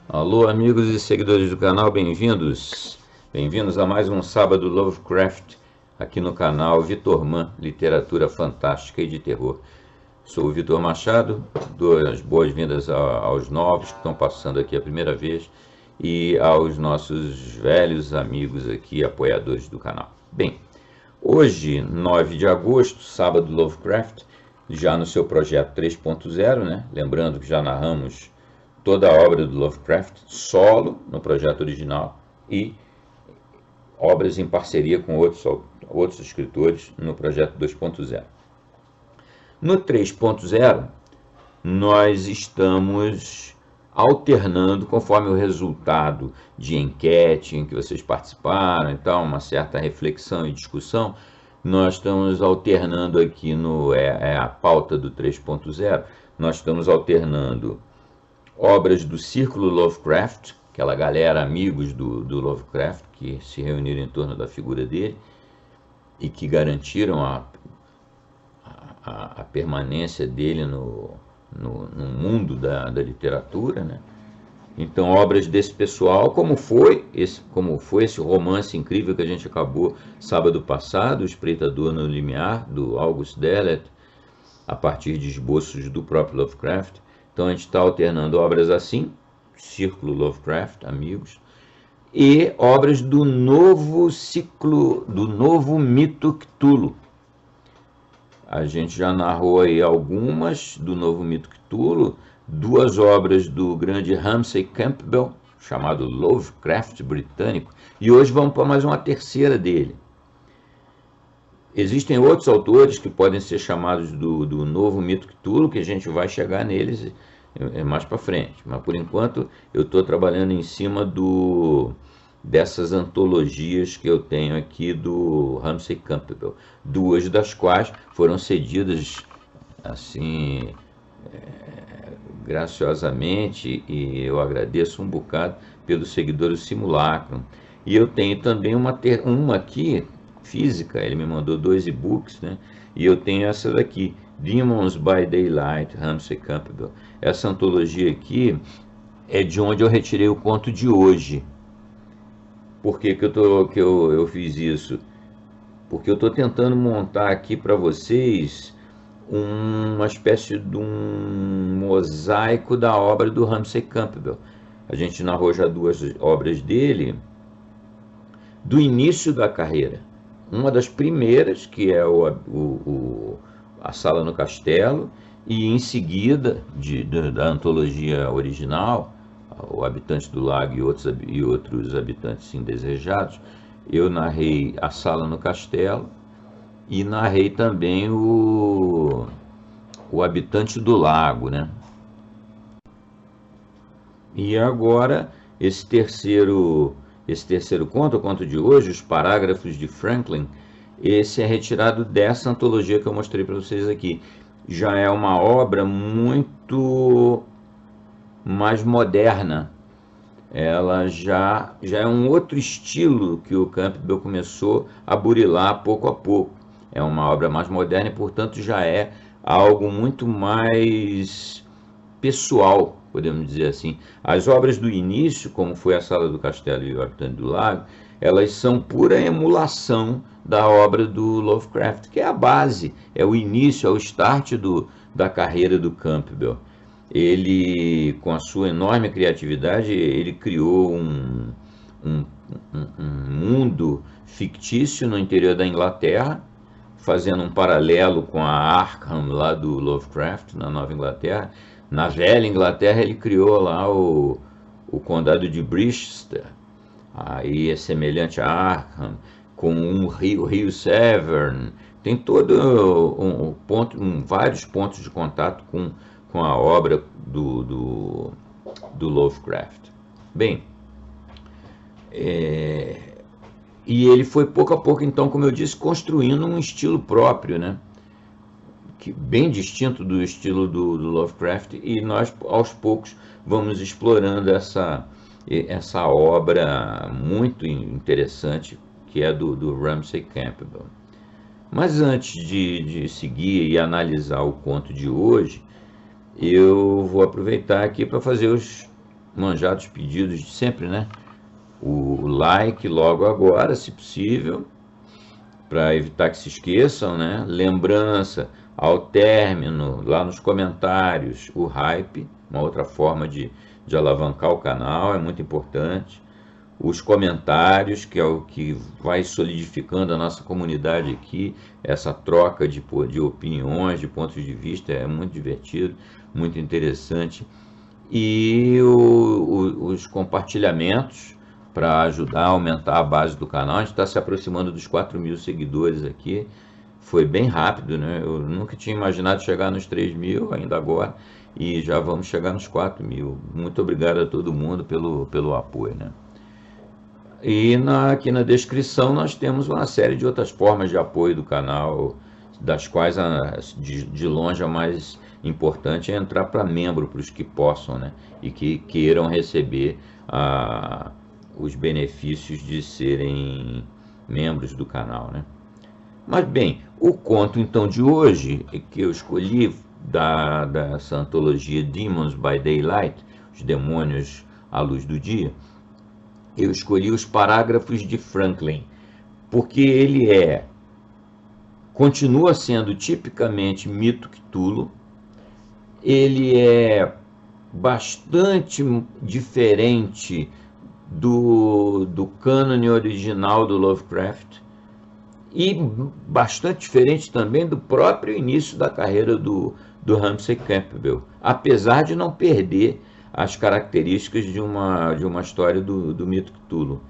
Alô, amigos e seguidores do canal, bem-vindos. Bem-vindos a mais um Sábado Lovecraft aqui no canal Vitor Man, Literatura Fantástica e de Terror. Sou o Vitor Machado, dou as boas-vindas aos novos que estão passando aqui a primeira vez e aos nossos velhos amigos aqui, apoiadores do canal. Bem, hoje, 9 de agosto, Sábado Lovecraft, já no seu projeto 3.0, né? Lembrando que já narramos toda a obra do Lovecraft solo no projeto original e obras em parceria com outros escritores no projeto 2.0. No 3.0, nós estamos alternando conforme o resultado de enquete em que vocês participaram, então uma certa reflexão e discussão. Nós estamos alternando aqui a pauta do 3.0, nós estamos alternando obras do Círculo Lovecraft, aquela galera amigos do Lovecraft que se reuniram em torno da figura dele e que garantiram a permanência dele no mundo da literatura, né? Então, obras desse pessoal, como foi esse romance incrível que a gente acabou sábado passado, O Espreitador no Limiar, do August Derleth, a partir de esboços do próprio Lovecraft. Então a gente está alternando obras assim, Círculo Lovecraft, amigos, e obras do novo ciclo, do novo mito Cthulhu. A gente já narrou aí algumas do novo mito Cthulhu, duas obras do grande Ramsay Campbell, chamado Lovecraft Britânico, e hoje vamos para mais uma terceira dele. Existem outros autores que podem ser chamados do novo mito Cthulhu, que a gente vai chegar neles mais para frente. Mas, por enquanto, eu estou trabalhando em cima dessas antologias que eu tenho aqui do Ramsay Campbell. Duas das quais foram cedidas, assim, graciosamente, e eu agradeço um bocado pelos seguidores do Simulacrum. E eu tenho também uma aqui, física, ele me mandou 2 e-books, né? E eu tenho essa daqui, Demons by Daylight, Ramsay Campbell. Essa antologia aqui é de onde eu retirei o conto de hoje. Por que eu fiz isso? Porque eu estou tentando montar aqui para vocês uma espécie de um mosaico da obra do Ramsay Campbell. A gente narrou já 2 obras dele, do início da carreira. Uma das primeiras, que é A Sala no Castelo, e em seguida, da antologia original, O Habitante do Lago e outros habitantes indesejados, eu narrei A Sala no Castelo e narrei também o Habitante do Lago, né? E agora, esse terceiro conto, o conto de hoje, Os Parágrafos de Franklin, esse é retirado dessa antologia que eu mostrei para vocês aqui. Já é uma obra muito mais moderna. Ela já é um outro estilo que o Campbell começou a burilar pouco a pouco. É uma obra mais moderna e, portanto, já é algo muito mais pessoal, podemos dizer assim. As obras do início, como foi A Sala do Castelo e O Habitante do Lago, elas são pura emulação da obra do Lovecraft, que é a base, é o início, é o start da carreira do Campbell. Ele, com a sua enorme criatividade, ele criou um, um mundo fictício no interior da Inglaterra, fazendo um paralelo com a Arkham lá do Lovecraft, na Nova Inglaterra. Na velha Inglaterra ele criou lá o condado de Bristol, aí é semelhante a Arkham, com o rio Severn, tem todo vários pontos de contato com a obra do Lovecraft. Bem, e ele foi pouco a pouco, então, como eu disse, construindo um estilo próprio, né? Bem distinto do estilo do Lovecraft, e nós aos poucos vamos explorando essa obra muito interessante que é do Ramsay Campbell. Mas antes de seguir e analisar o conto de hoje, eu vou aproveitar aqui para fazer manjados pedidos de sempre, né? O like logo agora, se possível, para evitar que se esqueçam, né? Lembrança ao término, lá nos comentários, o hype, uma outra forma de alavancar o canal, é muito importante. Os comentários, que é o que vai solidificando a nossa comunidade aqui, essa troca de opiniões, de pontos de vista, é muito divertido, muito interessante. E os compartilhamentos para ajudar a aumentar a base do canal. A gente está se aproximando dos 4.000 seguidores aqui. Foi bem rápido, né? Eu nunca tinha imaginado chegar nos 3.000 ainda agora, e já vamos chegar nos 4.000. Muito obrigado a todo mundo pelo apoio, né? E aqui na descrição nós temos uma série de outras formas de apoio do canal, das quais de longe a mais importante é entrar para membro, para os que possam, né? E que queiram receber os benefícios de serem membros do canal, né? Mas bem, o conto então de hoje que eu escolhi dessa antologia Demons by Daylight, os demônios à luz do dia, eu escolhi os parágrafos de Franklin, porque ele continua sendo tipicamente mito Cthulhu, ele é bastante diferente do cânone original do Lovecraft, e bastante diferente também do próprio início da carreira do Ramsey Campbell, apesar de não perder as características de uma história do mito Cthulhu.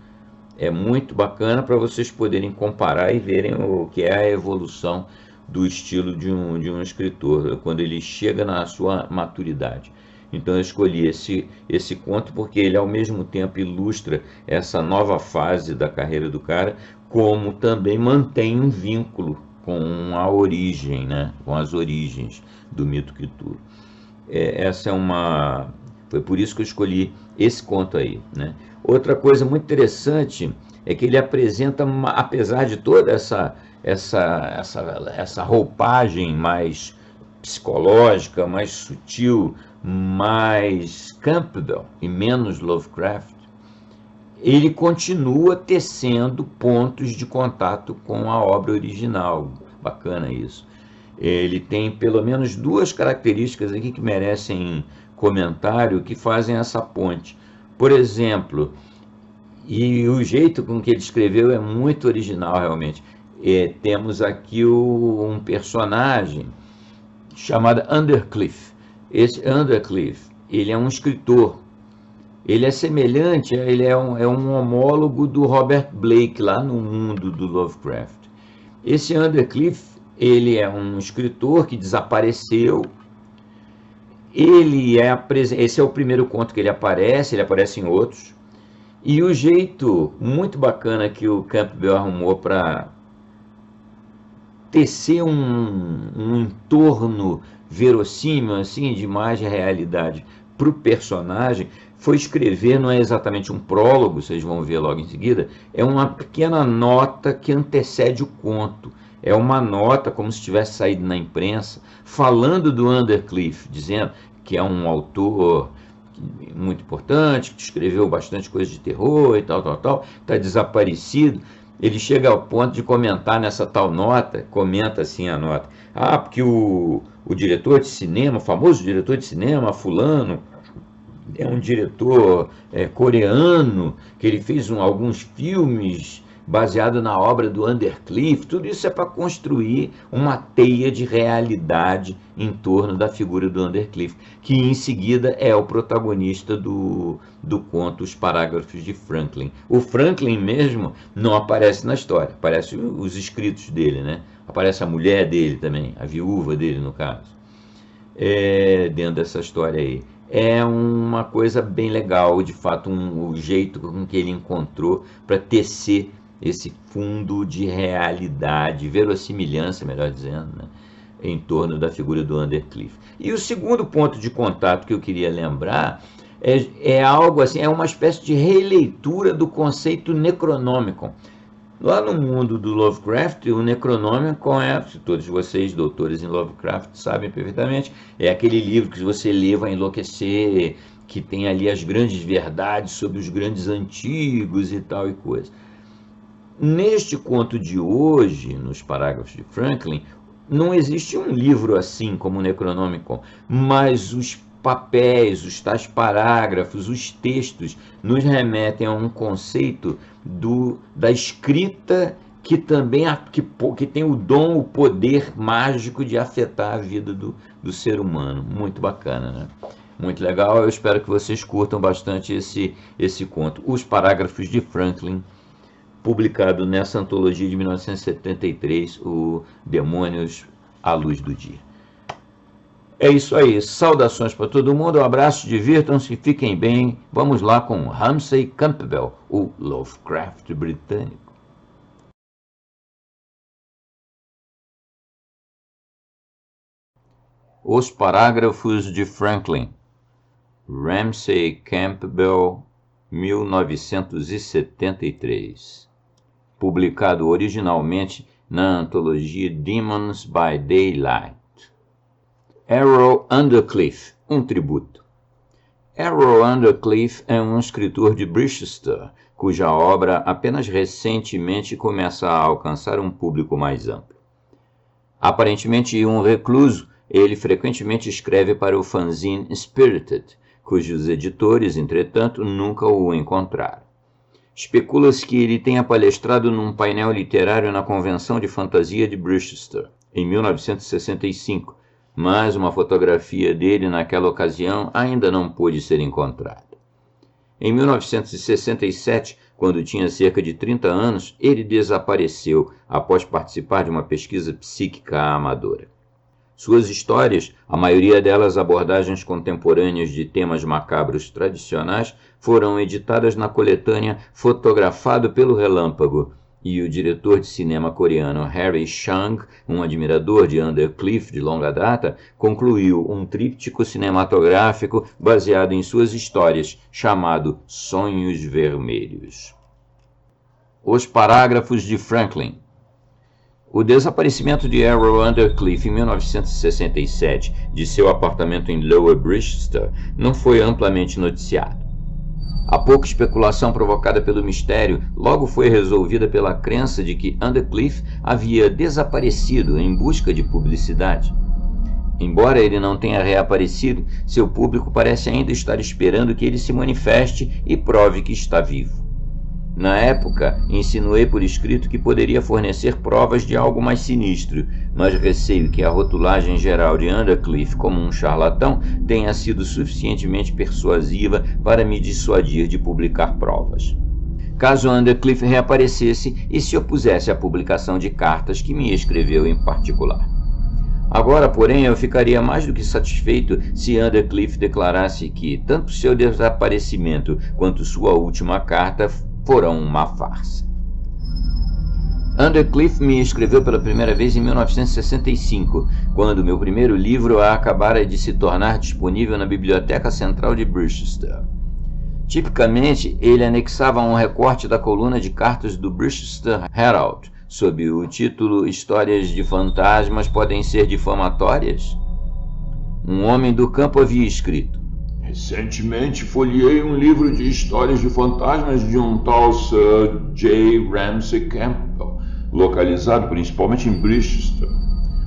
É muito bacana para vocês poderem comparar e verem o que é a evolução do estilo de um escritor, quando ele chega na sua maturidade. Então eu escolhi esse conto porque ele ao mesmo tempo ilustra essa nova fase da carreira do cara, como também mantém um vínculo com a origem, né? Com as origens do mito Cthulhu. Foi por isso que eu escolhi esse conto aí, né? Outra coisa muito interessante é que ele apresenta, apesar de toda essa roupagem mais psicológica, mais sutil, mais Campbell e menos Lovecraft, ele continua tecendo pontos de contato com a obra original. Bacana isso. Ele tem pelo menos duas características aqui que merecem comentário, que fazem essa ponte. Por exemplo, e o jeito com que ele escreveu é muito original realmente. Temos aqui um personagem chamado Undercliff. Esse Undercliff, ele é um escritor. Ele é semelhante, ele é um homólogo do Robert Blake lá no mundo do Lovecraft. Esse Undercliff, ele é um escritor que desapareceu. Esse é o primeiro conto que ele aparece em outros. E o jeito muito bacana que o Campbell arrumou para tecer um entorno verossímil, assim, de mais de realidade para o personagem, foi escrever, não é exatamente um prólogo, vocês vão ver logo em seguida, é uma pequena nota que antecede o conto. É uma nota, como se tivesse saído na imprensa, falando do Undercliff, dizendo que é um autor muito importante, que escreveu bastante coisa de terror e tal, está desaparecido. Ele chega ao ponto de comentar nessa tal nota, comenta assim a nota, porque o diretor de cinema, o famoso diretor de cinema, fulano, é um diretor coreano, que ele fez alguns filmes baseado na obra do Undercliff. Tudo isso é para construir uma teia de realidade em torno da figura do Undercliff, que em seguida é o protagonista do conto Os Parágrafos de Franklin. O Franklin mesmo não aparece na história, aparece os escritos dele, né? Aparece a mulher dele também, a viúva dele no caso, dentro dessa história aí. É uma coisa bem legal, de fato, o jeito com que ele encontrou para tecer esse fundo de realidade, verossimilhança, melhor dizendo, né, em torno da figura do Undercliff. E o segundo ponto de contato que eu queria lembrar é algo assim, é uma espécie de releitura do conceito Necronomicon. Lá no mundo do Lovecraft, o Necronomicon se todos vocês, doutores em Lovecraft, sabem perfeitamente, é aquele livro que você lê vai enlouquecer, que tem ali as grandes verdades sobre os grandes antigos e tal e coisa. Neste conto de hoje, nos parágrafos de Franklin, não existe um livro assim como o Necronomicon, mas os papéis, os tais parágrafos, os textos nos remetem a um conceito da escrita que também que tem o dom, o poder mágico de afetar a vida do ser humano. Muito bacana, né? Muito legal, eu espero que vocês curtam bastante esse conto. Os parágrafos de Franklin, publicado nessa antologia de 1973, o Demônios à Luz do Dia. É isso aí, saudações para todo mundo, um abraço, divirtam-se, fiquem bem. Vamos lá com Ramsay Campbell, o Lovecraft britânico. Os parágrafos de Franklin. Ramsay Campbell, 1973. Publicado originalmente na antologia Demons by Daylight. Errol Undercliffe, um tributo. Errol Undercliffe é um escritor de Brichester, cuja obra apenas recentemente começa a alcançar um público mais amplo. Aparentemente um recluso, ele frequentemente escreve para o fanzine Spirited, cujos editores, entretanto, nunca o encontraram. Especula-se que ele tenha palestrado num painel literário na Convenção de Fantasia de Brichester, em 1965, mas uma fotografia dele naquela ocasião ainda não pôde ser encontrada. Em 1967, quando tinha cerca de 30 anos, ele desapareceu após participar de uma pesquisa psíquica amadora. Suas histórias, a maioria delas abordagens contemporâneas de temas macabros tradicionais, foram editadas na coletânea Fotografado pelo Relâmpago, e o diretor de cinema coreano Harry Chang, um admirador de Undercliffe de longa data, concluiu um tríptico cinematográfico baseado em suas histórias, chamado Sonhos Vermelhos. Os parágrafos de Franklin. O desaparecimento de Errol Undercliffe em 1967 de seu apartamento em Lower Brichester não foi amplamente noticiado. A pouca especulação provocada pelo mistério logo foi resolvida pela crença de que Undercliffe havia desaparecido em busca de publicidade. Embora ele não tenha reaparecido, seu público parece ainda estar esperando que ele se manifeste e prove que está vivo. Na época, insinuei por escrito que poderia fornecer provas de algo mais sinistro, mas receio que a rotulagem geral de Undercliffe como um charlatão tenha sido suficientemente persuasiva para me dissuadir de publicar provas. Caso Undercliffe reaparecesse e se opusesse à publicação de cartas que me escreveu em particular. Agora, porém, eu ficaria mais do que satisfeito se Undercliffe declarasse que tanto seu desaparecimento quanto sua última carta foram uma farsa. Undercliffe me escreveu pela primeira vez em 1965, quando meu primeiro livro acabara de se tornar disponível na Biblioteca Central de Brichester. Tipicamente, ele anexava um recorte da coluna de cartas do Brichester Herald, sob o título Histórias de fantasmas podem ser difamatórias? Um homem do campo havia escrito: recentemente folheei um livro de histórias de fantasmas de um tal Sir J. Ramsay Campbell, localizado principalmente em Brichester.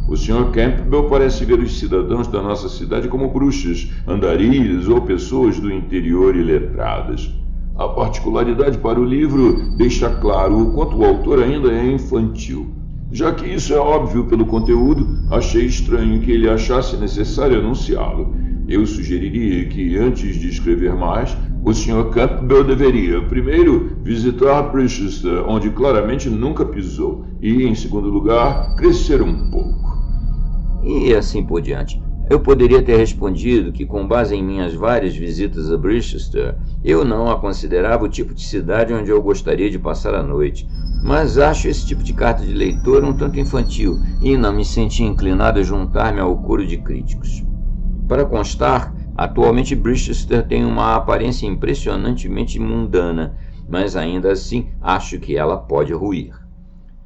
O Sr. Campbell parece ver os cidadãos da nossa cidade como bruxas, andarilhas ou pessoas do interior iletradas. A particularidade para o livro deixa claro o quanto o autor ainda é infantil. Já que isso é óbvio pelo conteúdo, achei estranho que ele achasse necessário anunciá-lo. Eu sugeriria que, antes de escrever mais, o Sr. Campbell deveria, primeiro, visitar Brichester, onde claramente nunca pisou, e, em segundo lugar, crescer um pouco. E assim por diante. Eu poderia ter respondido que, com base em minhas várias visitas a Brichester, eu não a considerava o tipo de cidade onde eu gostaria de passar a noite, mas acho esse tipo de carta de leitor um tanto infantil e não me senti inclinado a juntar-me ao coro de críticos. Para constar, atualmente Brichester tem uma aparência impressionantemente mundana, mas ainda assim acho que ela pode ruir.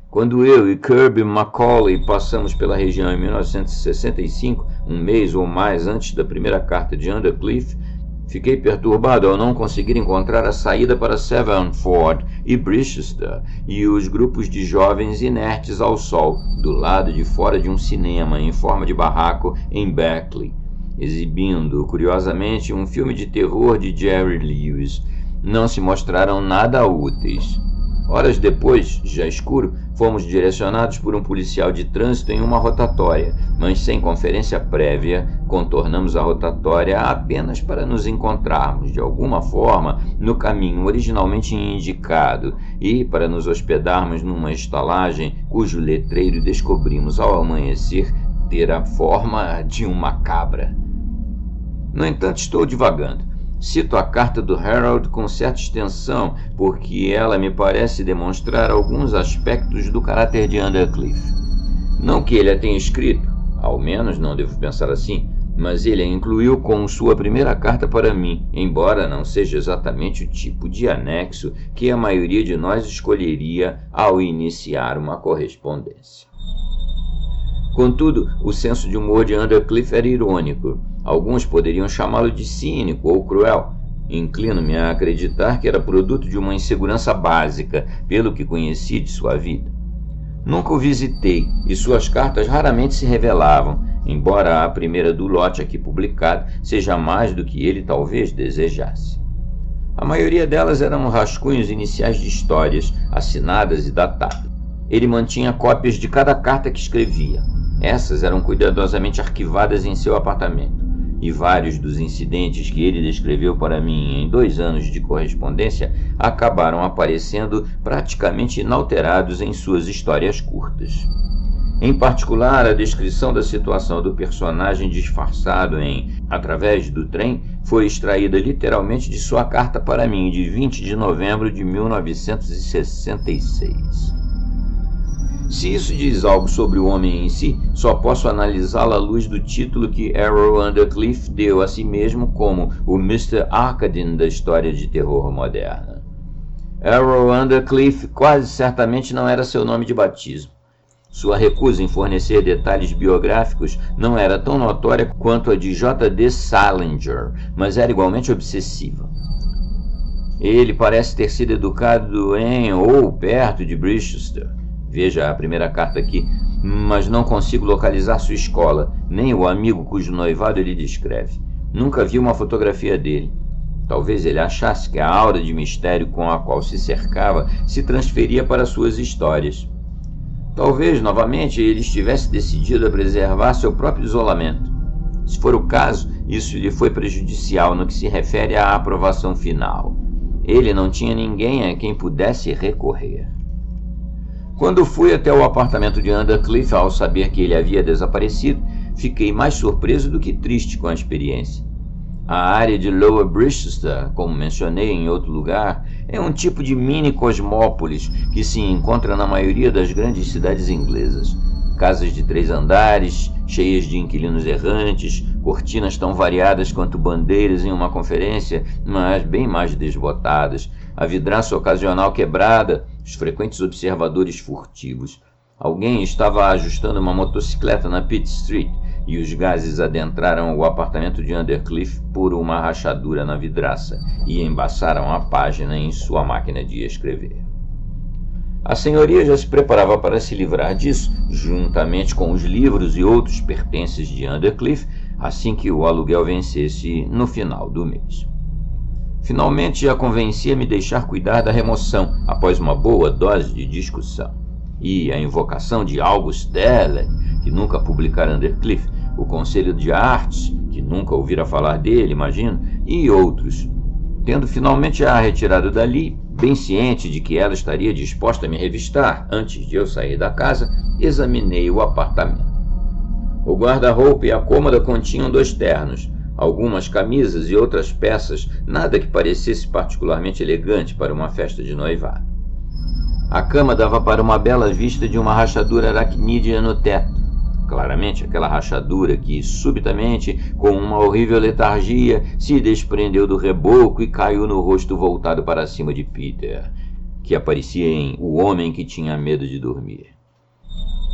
Quando eu e Kirby Macaulay passamos pela região em 1965, um mês ou mais antes da primeira carta de Undercliffe, Fiquei perturbado ao não conseguir encontrar a saída para Severnford e Brichester e os grupos de jovens inertes ao sol do lado de fora de um cinema em forma de barraco em Berkeley, exibindo, curiosamente, um filme de terror de Jerry Lewis. Não se mostraram nada úteis. Horas depois, já escuro, fomos direcionados por um policial de trânsito em uma rotatória, mas sem conferência prévia, contornamos a rotatória apenas para nos encontrarmos, de alguma forma, no caminho originalmente indicado e para nos hospedarmos numa estalagem cujo letreiro descobrimos ao amanhecer ter a forma de uma cabra. No entanto, estou divagando. Cito a carta do Herald com certa extensão, porque ela me parece demonstrar alguns aspectos do caráter de Undercliff. Não que ele a tenha escrito, ao menos não devo pensar assim, mas ele a incluiu como sua primeira carta para mim, embora não seja exatamente o tipo de anexo que a maioria de nós escolheria ao iniciar uma correspondência. Contudo, o senso de humor de Undercliff era irônico. Alguns poderiam chamá-lo de cínico ou cruel. Inclino-me a acreditar que era produto de uma insegurança básica, pelo que conheci de sua vida. Nunca o visitei, e suas cartas raramente se revelavam, embora a primeira do lote aqui publicada seja mais do que ele talvez desejasse. A maioria delas eram rascunhos iniciais de histórias, assinadas e datadas. Ele mantinha cópias de cada carta que escrevia. Essas eram cuidadosamente arquivadas em seu apartamento, e vários dos incidentes que ele descreveu para mim em 2 anos de correspondência acabaram aparecendo praticamente inalterados em suas histórias curtas. Em particular, a descrição da situação do personagem disfarçado em Através do Trem foi extraída literalmente de sua carta para mim de 20 de novembro de 1966. Se isso diz algo sobre o homem em si, só posso analisá-lo à luz do título que Errol Undercliff deu a si mesmo como o Mr. Arkadin da história de terror moderna. Errol Undercliff quase certamente não era seu nome de batismo. Sua recusa em fornecer detalhes biográficos não era tão notória quanto a de J.D. Salinger, mas era igualmente obsessiva. Ele parece ter sido educado em ou perto de Brichester. Veja a primeira carta aqui, mas não consigo localizar sua escola, nem o amigo cujo noivado ele descreve. Nunca vi uma fotografia dele. Talvez ele achasse que a aura de mistério com a qual se cercava se transferia para suas histórias. Talvez, novamente, ele estivesse decidido a preservar seu próprio isolamento. Se for o caso, isso lhe foi prejudicial no que se refere à aprovação final. Ele não tinha ninguém a quem pudesse recorrer. Quando fui até o apartamento de Undercliff ao saber que ele havia desaparecido, fiquei mais surpreso do que triste com a experiência. A área de Lower Brichester, como mencionei em outro lugar, é um tipo de mini cosmópolis que se encontra na maioria das grandes cidades inglesas. Casas de 3 andares, cheias de inquilinos errantes, cortinas tão variadas quanto bandeiras em uma conferência, mas bem mais desbotadas, a vidraça ocasional quebrada, os frequentes observadores furtivos. Alguém estava ajustando uma motocicleta na Pitt Street e os gases adentraram o apartamento de Undercliff por uma rachadura na vidraça e embaçaram a página em sua máquina de escrever. A senhoria já se preparava para se livrar disso, juntamente com os livros e outros pertences de Undercliff, assim que o aluguel vencesse no final do mês. Finalmente a convenci a me deixar cuidar da remoção, após uma boa dose de discussão. E a invocação de August Derleth, que nunca publicara Undercliff, o Conselho de Artes, que nunca ouvira falar dele, imagino, e outros. Tendo finalmente a retirado dali, bem ciente de que ela estaria disposta a me revistar antes de eu sair da casa, examinei o apartamento. O guarda-roupa e a cômoda continham 2 ternos, algumas camisas e outras peças, nada que parecesse particularmente elegante para uma festa de noivado. A cama dava para uma bela vista de uma rachadura aracnídea no teto. Claramente aquela rachadura que, subitamente, com uma horrível letargia, se desprendeu do reboco e caiu no rosto voltado para cima de Peter, que aparecia em O Homem que Tinha Medo de Dormir.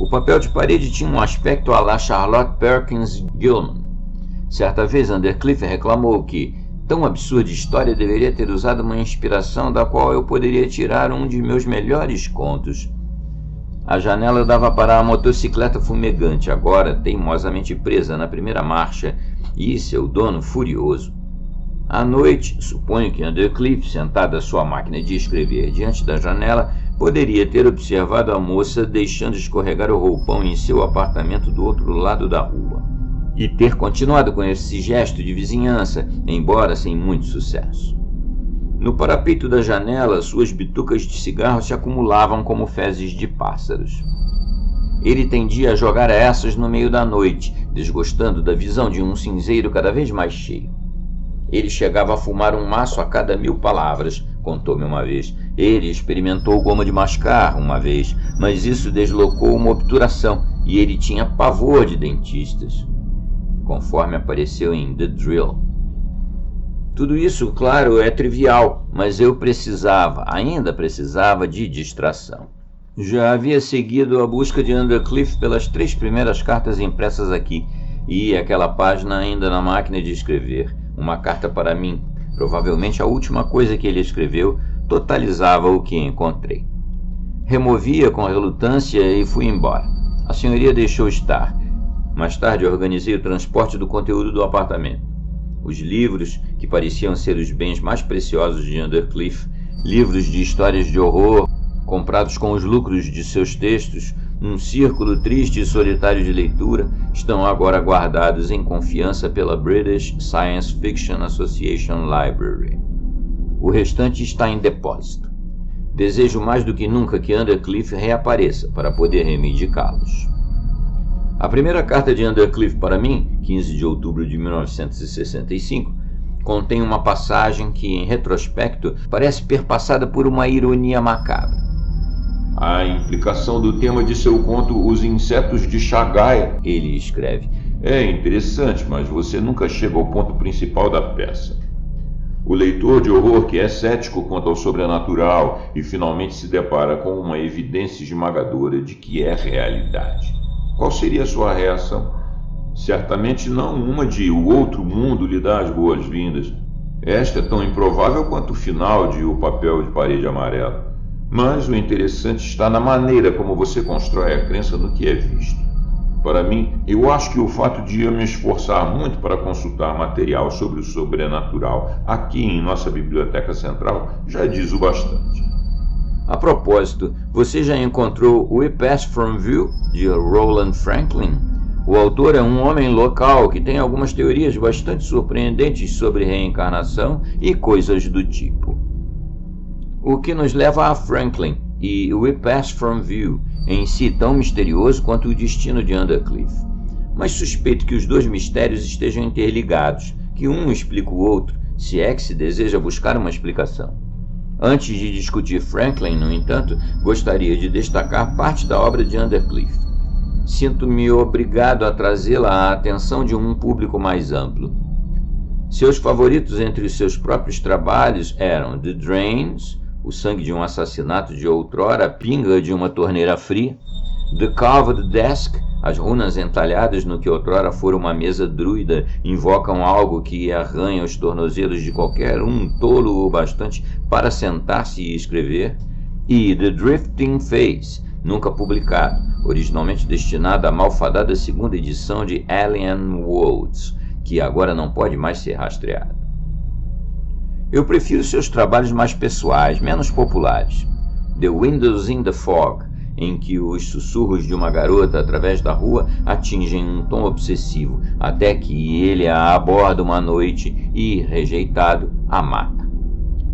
O papel de parede tinha um aspecto à la Charlotte Perkins Gilman. Certa vez Undercliff reclamou que, tão absurda história deveria ter usado uma inspiração da qual eu poderia tirar um de meus melhores contos. A janela dava para a motocicleta fumegante, agora teimosamente presa na primeira marcha, e seu dono furioso. À noite, suponho que Undercliff, sentado à sua máquina de escrever diante da janela, poderia ter observado a moça deixando escorregar o roupão em seu apartamento do outro lado da rua, e ter continuado com esse gesto de vizinhança, embora sem muito sucesso. No parapeito da janela, suas bitucas de cigarro se acumulavam como fezes de pássaros. Ele tendia a jogar essas no meio da noite, desgostando da visão de um cinzeiro cada vez mais cheio. Ele chegava a fumar um maço a cada 1000 palavras, contou-me uma vez. Ele experimentou goma de mascar uma vez, mas isso deslocou uma obturação e ele tinha pavor de dentistas, conforme apareceu em The Drill. Tudo isso, claro, é trivial, mas eu ainda precisava de distração. Já havia seguido a busca de Undercliff pelas 3 primeiras cartas impressas aqui, e aquela página ainda na máquina de escrever. Uma carta para mim, provavelmente a última coisa que ele escreveu, totalizava o que encontrei. Removi-a com relutância e fui embora. A senhoria deixou estar. Mais tarde organizei o transporte do conteúdo do apartamento. Os livros, que pareciam ser os bens mais preciosos de Undercliff, livros de histórias de horror, comprados com os lucros de seus textos, um círculo triste e solitário de leitura, estão agora guardados em confiança pela British Science Fiction Association Library. O restante está em depósito. Desejo mais do que nunca que Undercliff reapareça para poder reivindicá-los. A primeira carta de Undercliff para mim, 15 de outubro de 1965, contém uma passagem que, em retrospecto, parece perpassada por uma ironia macabra. A implicação do tema de seu conto Os Insetos de Chagai, ele escreve, é interessante, mas você nunca chega ao ponto principal da peça. O leitor de horror que é cético quanto ao sobrenatural e finalmente se depara com uma evidência esmagadora de que é realidade. Qual seria a sua reação? Certamente não uma de o outro mundo lhe dá as boas-vindas. Esta é tão improvável quanto o final de O Papel de Parede Amarela. Mas o interessante está na maneira como você constrói a crença no que é visto. Para mim, eu acho que o fato de eu me esforçar muito para consultar material sobre o sobrenatural aqui em nossa biblioteca central já diz o bastante. A propósito, você já encontrou We Pass From View, de Roland Franklin? O autor é um homem local que tem algumas teorias bastante surpreendentes sobre reencarnação e coisas do tipo. O que nos leva a Franklin e We Pass From View, em si tão misterioso quanto o destino de Undercliff. Mas suspeito que os dois mistérios estejam interligados, que um explica o outro, se é que se deseja buscar uma explicação. Antes de discutir Franklin, no entanto, gostaria de destacar parte da obra de Undercliff. Sinto-me obrigado a trazê-la à atenção de um público mais amplo. Seus favoritos entre os seus próprios trabalhos eram The Drains, o sangue de um assassinato de outrora, a pinga de uma torneira fria, The Carved Desk, as runas entalhadas no que outrora fora uma mesa druida invocam algo que arranha os tornozelos de qualquer um tolo o bastante para sentar-se e escrever, e The Drifting Face, nunca publicado, originalmente destinado à malfadada segunda edição de Alien Worlds, que agora não pode mais ser rastreado. Eu prefiro seus trabalhos mais pessoais, menos populares. The Windows in the Fog, em que os sussurros de uma garota através da rua atingem um tom obsessivo, até que ele a aborda uma noite e, rejeitado, a mata.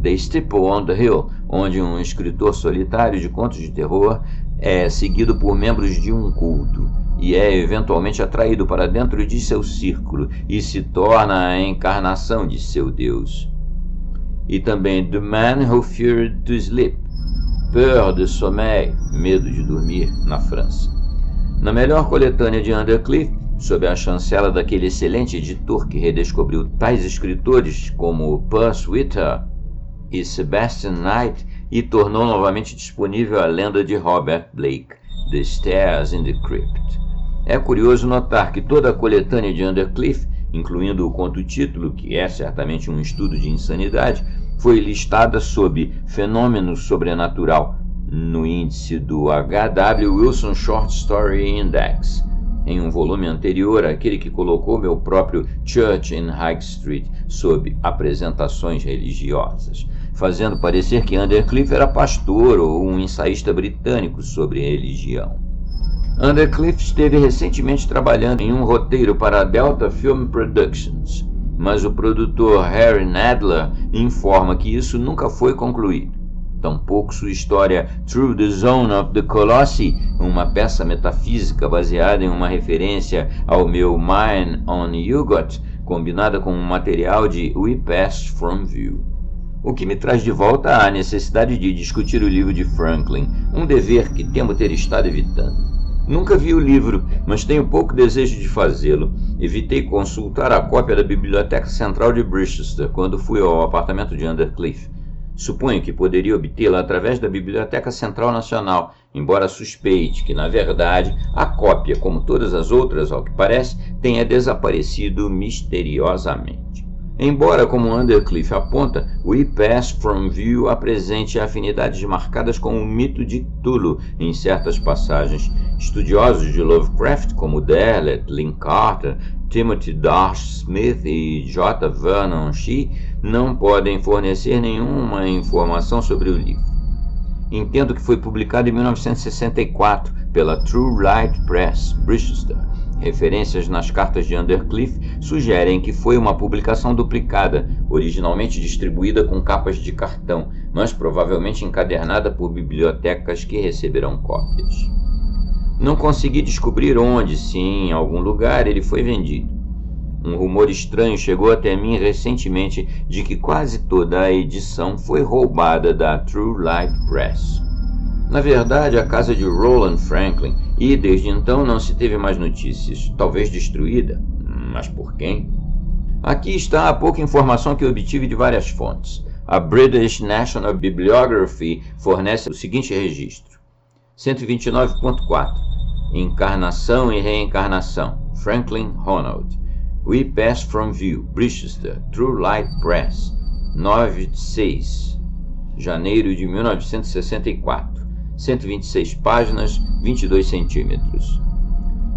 The Steeple on the Hill, onde um escritor solitário de contos de terror é seguido por membros de um culto e é eventualmente atraído para dentro de seu círculo e se torna a encarnação de seu Deus. E também The Man Who Feared to Sleep, Peur de Sommeil, Medo de Dormir, na França. Na melhor coletânea de Undercliff, sob a chancela daquele excelente editor que redescobriu tais escritores como Puss Whitter e Sebastian Knight e tornou novamente disponível a lenda de Robert Blake, The Stairs in the Crypt. É curioso notar que toda a coletânea de Undercliff, incluindo o conto-título, que é certamente um estudo de insanidade, foi listada sob fenômeno sobrenatural no índice do H.W. Wilson Short Story Index, em um volume anterior àquele que colocou meu próprio Church in High Street sob apresentações religiosas, fazendo parecer que Undercliffe era pastor ou um ensaísta britânico sobre religião. Undercliffe esteve recentemente trabalhando em um roteiro para a Delta Film Productions, mas o produtor Harry Nadler informa que isso nunca foi concluído. Tampouco sua história Through the Zone of the Colossi, uma peça metafísica baseada em uma referência ao meu Mine on Yugot, combinada com um material de We Passed From View. O que me traz de volta à necessidade de discutir o livro de Franklin, um dever que temo ter estado evitando. Nunca vi o livro, mas tenho pouco desejo de fazê-lo. Evitei consultar a cópia da Biblioteca Central de Brichester quando fui ao apartamento de Undercliffe. Suponho que poderia obtê-la através da Biblioteca Central Nacional, embora suspeite que, na verdade, a cópia, como todas as outras, ao que parece, tenha desaparecido misteriosamente. Embora, como Undercliffe aponta, We Pass From View apresente afinidades marcadas com o mito de Cthulhu em certas passagens, estudiosos de Lovecraft como Derleth, Lynn Carter, Timothy D'Arcy Smith e J. Vernon Shee não podem fornecer nenhuma informação sobre o livro. Entendo que foi publicado em 1964 pela True Light Press, Brichester. Referências nas cartas de Undercliffe sugerem que foi uma publicação duplicada, originalmente distribuída com capas de cartão, mas provavelmente encadernada por bibliotecas que receberão cópias. Não consegui descobrir onde, se em algum lugar, ele foi vendido. Um rumor estranho chegou até mim recentemente de que quase toda a edição foi roubada da True Light Press. Na verdade, a casa de Roland Franklin, e desde então não se teve mais notícias, talvez destruída, mas por quem? Aqui está a pouca informação que obtive de várias fontes. A British National Bibliography fornece o seguinte registro: 129.4 Encarnação e Reencarnação, Franklin Ronald. We Pass From View, Brichester, True Light Press, 9 de 6, janeiro de 1964. 126 páginas, 22 centímetros.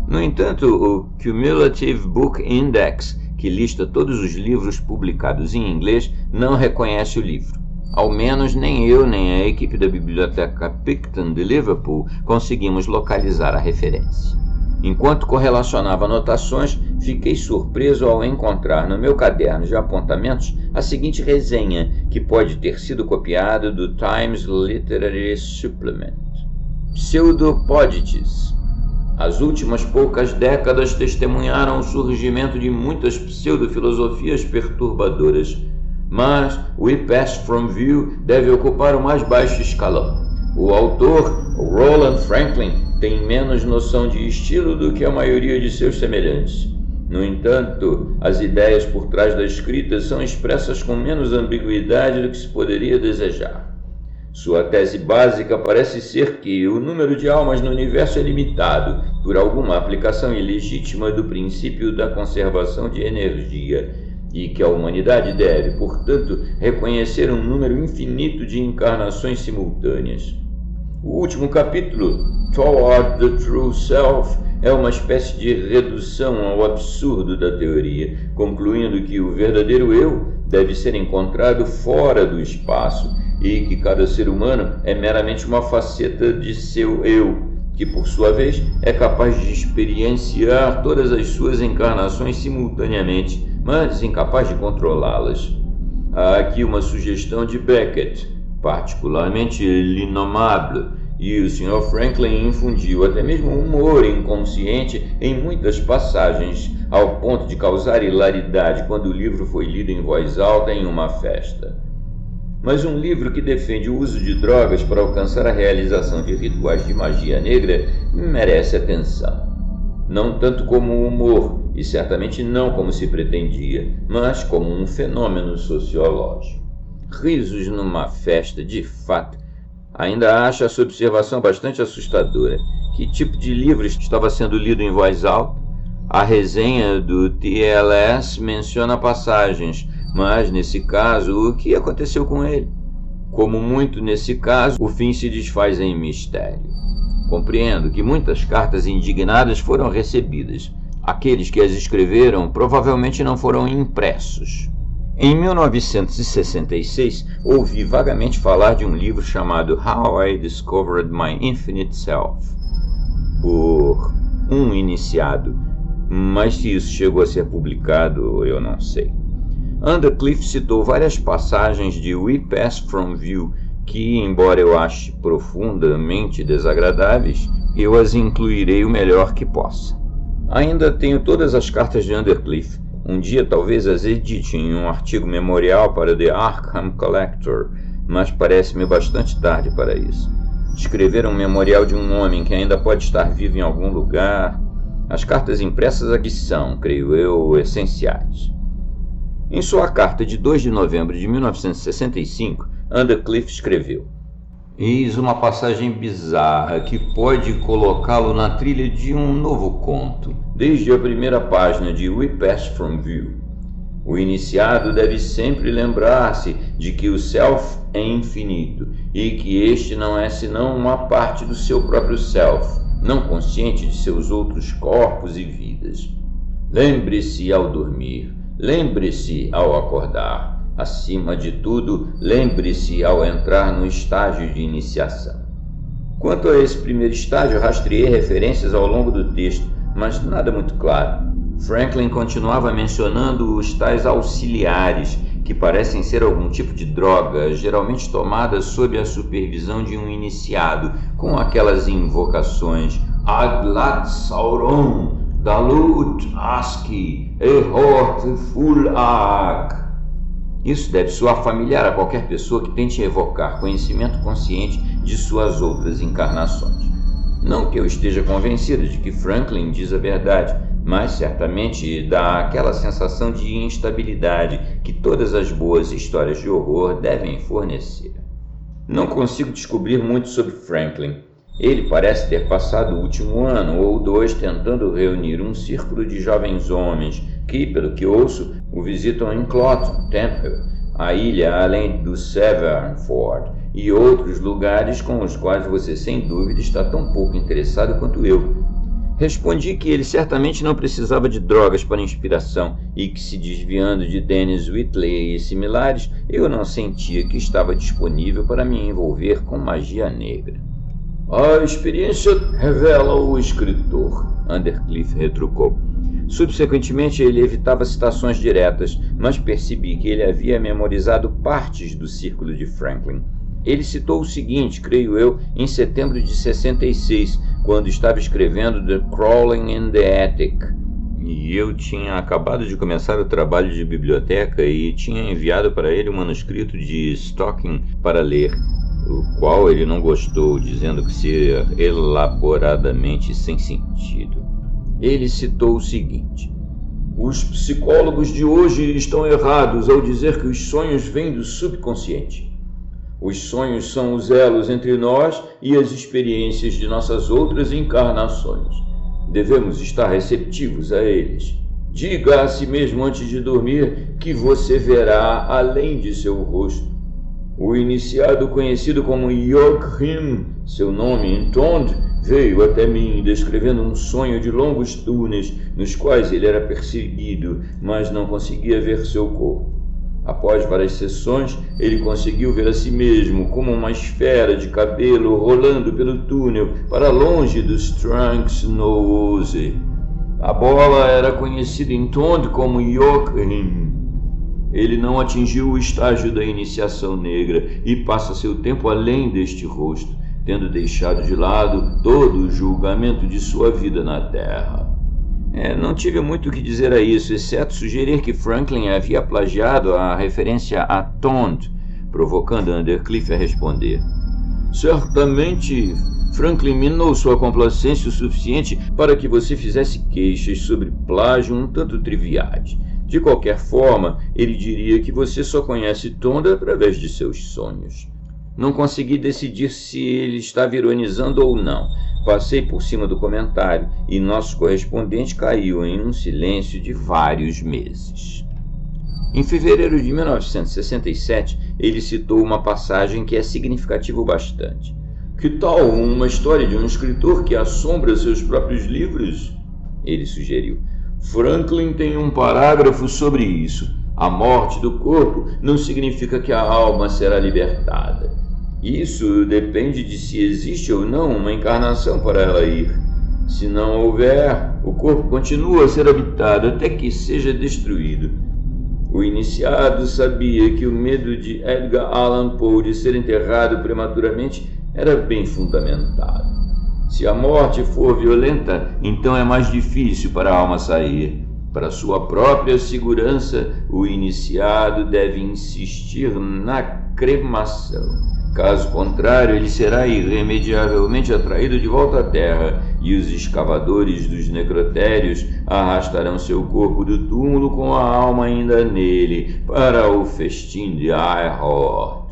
No entanto, o Cumulative Book Index, que lista todos os livros publicados em inglês, não reconhece o livro. Ao menos nem eu nem a equipe da Biblioteca Picton de Liverpool conseguimos localizar a referência. Enquanto correlacionava anotações, fiquei surpreso ao encontrar no meu caderno de apontamentos a seguinte resenha, que pode ter sido copiada do Times Literary Supplement. Pseudopodites. As últimas poucas décadas testemunharam o surgimento de muitas pseudofilosofias perturbadoras, mas We Pass From View deve ocupar o mais baixo escalão. O autor, Roland Franklin, tem menos noção de estilo do que a maioria de seus semelhantes. No entanto, as ideias por trás da escrita são expressas com menos ambiguidade do que se poderia desejar. Sua tese básica parece ser que o número de almas no universo é limitado por alguma aplicação ilegítima do princípio da conservação de energia e que a humanidade deve, portanto, reconhecer um número infinito de encarnações simultâneas. O último capítulo, Toward the True Self, é uma espécie de redução ao absurdo da teoria, concluindo que o verdadeiro eu deve ser encontrado fora do espaço e que cada ser humano é meramente uma faceta de seu eu, que por sua vez é capaz de experienciar todas as suas encarnações simultaneamente, mas incapaz de controlá-las. Há aqui uma sugestão de Beckett, particularmente l'innommable, e o Sr. Franklin infundiu até mesmo um humor inconsciente em muitas passagens, ao ponto de causar hilaridade quando o livro foi lido em voz alta em uma festa. Mas um livro que defende o uso de drogas para alcançar a realização de rituais de magia negra merece atenção. Não tanto como humor, e certamente não como se pretendia, mas como um fenômeno sociológico. Risos numa festa, de fato. Ainda acho essa observação bastante assustadora. Que tipo de livro estava sendo lido em voz alta? A resenha do TLS menciona passagens, mas nesse caso, o que aconteceu com ele? Como muito nesse caso, o fim se desfaz em mistério. Compreendo que muitas cartas indignadas foram recebidas. Aqueles que as escreveram provavelmente não foram impressos. Em 1966, ouvi vagamente falar de um livro chamado How I Discovered My Infinite Self, por um iniciado, mas se isso chegou a ser publicado, eu não sei. Undercliffe citou várias passagens de We Pass From View que, embora eu ache profundamente desagradáveis, eu as incluirei o melhor que possa. Ainda tenho todas as cartas de Undercliffe. Um dia talvez as edite em um artigo memorial para The Arkham Collector, mas parece-me bastante tarde para isso. Escrever um memorial de um homem que ainda pode estar vivo em algum lugar... As cartas impressas aqui são, creio eu, essenciais. Em sua carta de 2 de novembro de 1965, Undercliffe escreveu: Eis uma passagem bizarra que pode colocá-lo na trilha de um novo conto, desde a primeira página de We Pass From View. O iniciado deve sempre lembrar-se de que o Self é infinito e que este não é senão uma parte do seu próprio Self, não consciente de seus outros corpos e vidas. Lembre-se ao dormir, lembre-se ao acordar. Acima de tudo, lembre-se ao entrar no estágio de iniciação. Quanto a esse primeiro estágio, rastreei referências ao longo do texto, mas nada muito claro. Franklin continuava mencionando os tais auxiliares, que parecem ser algum tipo de droga, geralmente tomada sob a supervisão de um iniciado, com aquelas invocações Aglat Sauron, Dalut Aski, Ehort Fulag. Isso deve soar familiar a qualquer pessoa que tente evocar conhecimento consciente de suas outras encarnações. Não que eu esteja convencido de que Franklin diz a verdade, mas certamente dá aquela sensação de instabilidade que todas as boas histórias de horror devem fornecer. Não consigo descobrir muito sobre Franklin. Ele parece ter passado o último ano ou dois tentando reunir um círculo de jovens homens que, pelo que ouço, o visitam em Cloton, Temple, a ilha além do Severnford e outros lugares com os quais você sem dúvida está tão pouco interessado quanto eu. Respondi que ele certamente não precisava de drogas para inspiração e que, se desviando de Dennis Whitley e similares, eu não sentia que estava disponível para me envolver com magia negra. A experiência revela o escritor, Undercliffe retrucou. Subsequentemente, ele evitava citações diretas, mas percebi que ele havia memorizado partes do círculo de Franklin. Ele citou o seguinte, creio eu, em setembro de 66, quando estava escrevendo The Crawling in the Attic. E eu tinha acabado de começar o trabalho de biblioteca e tinha enviado para ele um manuscrito de Stocking para ler, o qual ele não gostou, dizendo que seria elaboradamente sem sentido. Ele citou o seguinte: os psicólogos de hoje estão errados ao dizer que os sonhos vêm do subconsciente. Os sonhos são os elos entre nós e as experiências de nossas outras encarnações. Devemos estar receptivos a eles. Diga a si mesmo antes de dormir que você verá além de seu rosto. O iniciado conhecido como Yog-Him, seu nome em Tond, veio até mim descrevendo um sonho de longos túneis nos quais ele era perseguido, mas não conseguia ver seu corpo. Após várias sessões, ele conseguiu ver a si mesmo como uma esfera de cabelo rolando pelo túnel para longe dos Trunks no Ouse. A bola era conhecida em Tond como Yog-Him. Ele não atingiu o estágio da iniciação negra e passa seu tempo além deste rosto, tendo deixado de lado todo o julgamento de sua vida na Terra. Não tive muito o que dizer a isso, exceto sugerir que Franklin havia plagiado a referência a Tond, provocando Undercliffe a responder. Certamente, Franklin minou sua complacência o suficiente para que você fizesse queixas sobre plágio um tanto triviais. De qualquer forma, ele diria que você só conhece Tond através de seus sonhos. Não consegui decidir se ele estava ironizando ou não. passei por cima do comentário e nosso correspondente caiu em um silêncio de vários meses. Em fevereiro de 1967, ele citou uma passagem que é significativa bastante. "Que tal uma história de um escritor que assombra seus próprios livros?" Ele sugeriu. "Franklin tem um parágrafo sobre isso. A morte do corpo não significa que a alma será libertada. Isso depende de se existe ou não uma encarnação para ela ir. Se não houver, o corpo continua a ser habitado até que seja destruído." O iniciado sabia que o medo de Edgar Allan Poe de ser enterrado prematuramente era bem fundamentado. Se a morte for violenta, então é mais difícil para a alma sair. Para sua própria segurança, o iniciado deve insistir na cremação. Caso contrário, ele será irremediavelmente atraído de volta à terra e os escavadores dos necrotérios arrastarão seu corpo do túmulo com a alma ainda nele para o festim de Eyrecourt.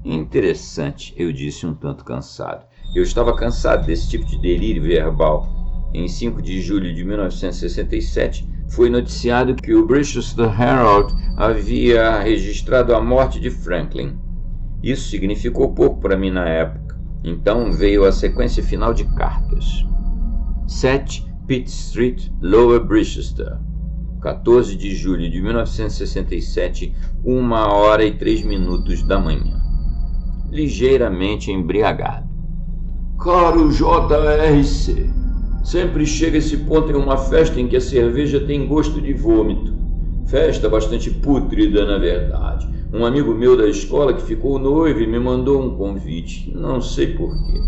Interessante, eu disse um tanto cansado. Eu estava cansado desse tipo de delírio verbal. Em 5 de julho de 1967, foi noticiado que o Brichester Herald havia registrado a morte de Franklin. Isso significou pouco para mim na época. Então veio a sequência final de cartas. 7 Pitt Street, Lower Brichester, 14 de julho de 1967, 1h03 da manhã. Ligeiramente embriagado. "Caro JRC, sempre chega esse ponto em uma festa em que a cerveja tem gosto de vômito. Festa bastante pútrida, na verdade. Um amigo meu da escola que ficou noivo me mandou um convite. Não sei porquê.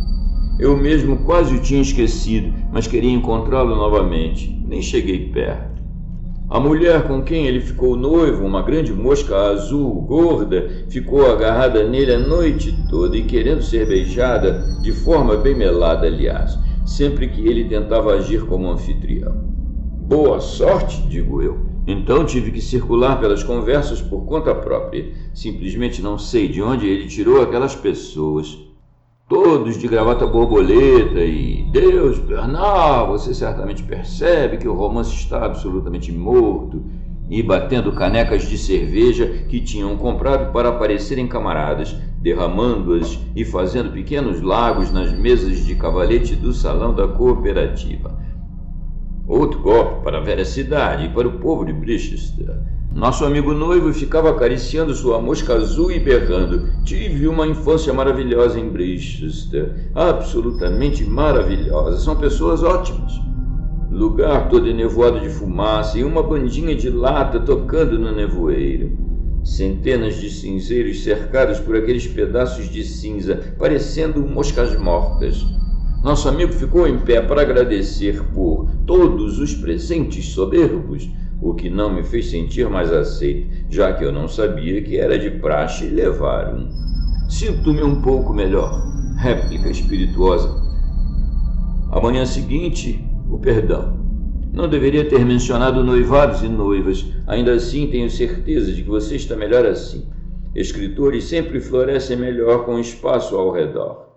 Eu mesmo quase o tinha esquecido, mas queria encontrá-lo novamente. Nem cheguei perto. A mulher com quem ele ficou noivo, uma grande mosca azul, gorda, ficou agarrada nele a noite toda e querendo ser beijada, de forma bem melada, aliás, sempre que ele tentava agir como anfitrião. Boa sorte, digo eu. Então tive que circular pelas conversas por conta própria. Simplesmente não sei de onde ele tirou aquelas pessoas. Todos de gravata borboleta e... Deus, Bernard, você certamente percebe que o romance está absolutamente morto. E batendo canecas de cerveja que tinham comprado para parecerem camaradas, derramando-as e fazendo pequenos lagos nas mesas de cavalete do salão da cooperativa. Outro golpe para a velha cidade e para o povo de Brichester. Nosso amigo noivo ficava acariciando sua mosca azul e berrando. Tive uma infância maravilhosa em Brichester. Absolutamente maravilhosa. São pessoas ótimas. Lugar todo enevoado de fumaça e uma bandinha de lata tocando no nevoeiro. Centenas de cinzeiros cercados por aqueles pedaços de cinza, parecendo moscas mortas. Nosso amigo ficou em pé para agradecer por todos os presentes soberbos, o que não me fez sentir mais aceito, já que eu não sabia que era de praxe levar um. Sinto-me um pouco melhor, réplica espirituosa. Amanhã seguinte, o perdão. Não deveria ter mencionado noivados e noivas, ainda assim tenho certeza de que você está melhor assim. Escritores sempre florescem melhor com espaço ao redor.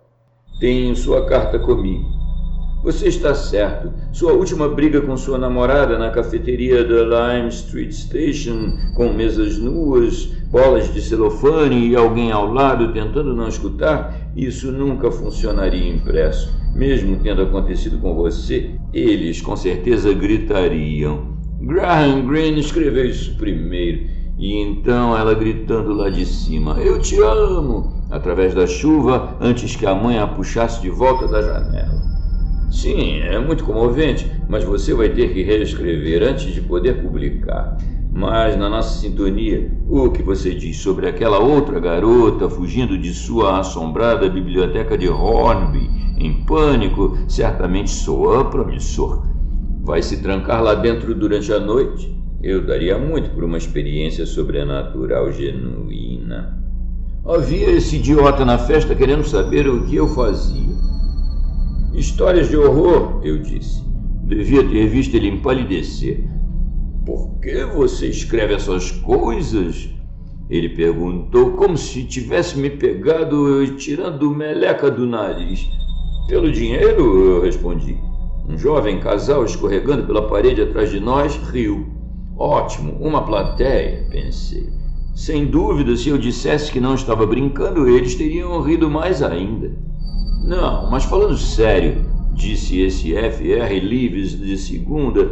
Tenho sua carta comigo. Você está certo. Sua última briga com sua namorada na cafeteria da Lime Street Station, com mesas nuas, bolas de celofane e alguém ao lado tentando não escutar, isso nunca funcionaria impresso. Mesmo tendo acontecido com você, eles com certeza gritariam. Graham Greene escreveu isso primeiro. E então ela gritando lá de cima, eu te amo, através da chuva, antes que a mãe a puxasse de volta da janela. Sim, é muito comovente, mas você vai ter que reescrever antes de poder publicar. Mas na nossa sintonia, o que você diz sobre aquela outra garota fugindo de sua assombrada biblioteca de Hornby, em pânico, certamente soa promissor. Vai se trancar lá dentro durante a noite? Eu daria muito por uma experiência sobrenatural genuína. Havia esse idiota na festa querendo saber o que eu fazia. Histórias de horror, eu disse. Devia ter visto ele empalidecer. Por que você escreve essas coisas? Ele perguntou, como se tivesse me pegado tirando meleca do nariz. Pelo dinheiro, eu respondi. Um jovem casal escorregando pela parede atrás de nós riu. Ótimo, uma plateia, pensei. Sem dúvida, se eu dissesse que não estava brincando, eles teriam rido mais ainda. Não, mas falando sério, disse esse F.R. Leaves de segunda,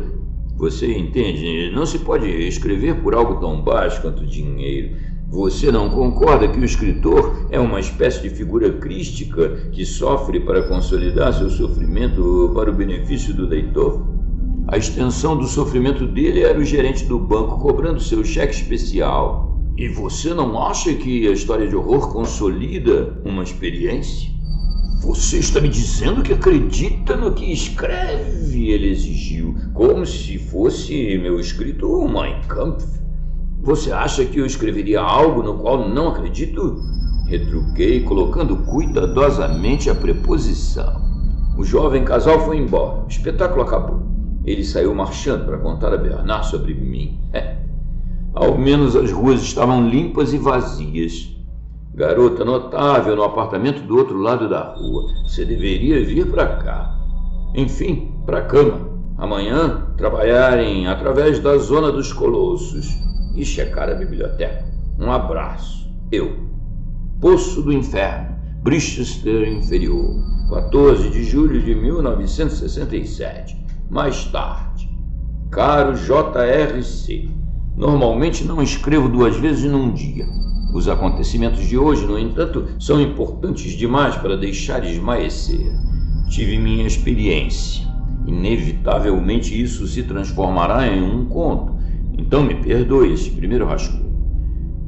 você entende, não se pode escrever por algo tão baixo quanto dinheiro. Você não concorda que o escritor é uma espécie de figura crística que sofre para consolidar seu sofrimento para o benefício do leitor? A extensão do sofrimento dele era o gerente do banco cobrando seu cheque especial. E você não acha que a história de horror consolida uma experiência? Você está me dizendo que acredita no que escreve? Ele exigiu, como se fosse meu escrito Mein Kampf. Você acha que eu escreveria algo no qual não acredito? Retruquei, colocando cuidadosamente a preposição. O jovem casal foi embora. O espetáculo acabou. Ele saiu marchando para contar a Bernard sobre mim. Ao menos as ruas estavam limpas e vazias. Garota notável no apartamento do outro lado da rua. Você deveria vir para cá. Enfim, para a cama. Amanhã trabalharem através da zona dos Colossos e checar a biblioteca. Um abraço. Eu. Poço do Inferno, Brichester Inferior, 14 de julho de 1967. Mais tarde. Caro J.R.C., normalmente não escrevo 2 vezes num dia. Os acontecimentos de hoje, no entanto, são importantes demais para deixar esmaecer. Tive minha experiência. Inevitavelmente isso se transformará em um conto. Então me perdoe esse primeiro rascunho.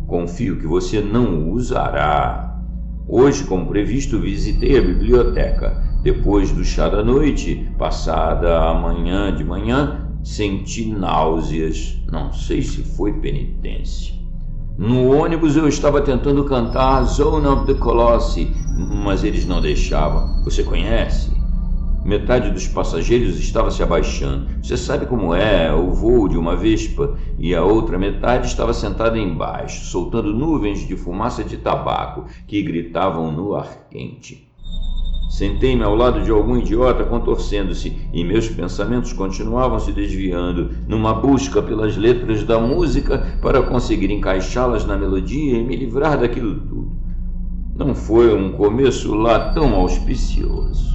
Confio que você não o usará. Hoje, como previsto, visitei a biblioteca. Depois do chá da noite, passada a manhã de manhã, senti náuseas. Não sei se foi penitência. No ônibus eu estava tentando cantar Zone of the Colossi, mas eles não deixavam. Você conhece? Metade dos passageiros estava se abaixando. Você sabe como é o voo de uma vespa, e a outra metade estava sentada embaixo, soltando nuvens de fumaça de tabaco que gritavam no ar quente. Sentei-me ao lado de algum idiota contorcendo-se, e meus pensamentos continuavam se desviando, numa busca pelas letras da música para conseguir encaixá-las na melodia e me livrar daquilo tudo. Não foi um começo lá tão auspicioso.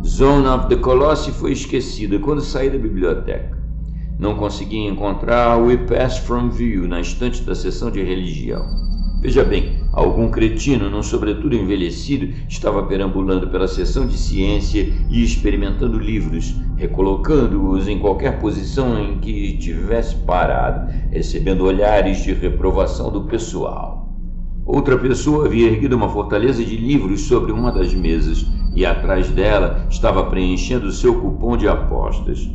Zone of the Colossi foi esquecida quando saí da biblioteca. Não consegui encontrar We Pass From View na estante da seção de religião. Veja bem, algum cretino, num sobretudo envelhecido, estava perambulando pela seção de ciência e experimentando livros, recolocando-os em qualquer posição em que estivesse parado, recebendo olhares de reprovação do pessoal. Outra pessoa havia erguido uma fortaleza de livros sobre uma das mesas e atrás dela estava preenchendo seu cupom de apostas.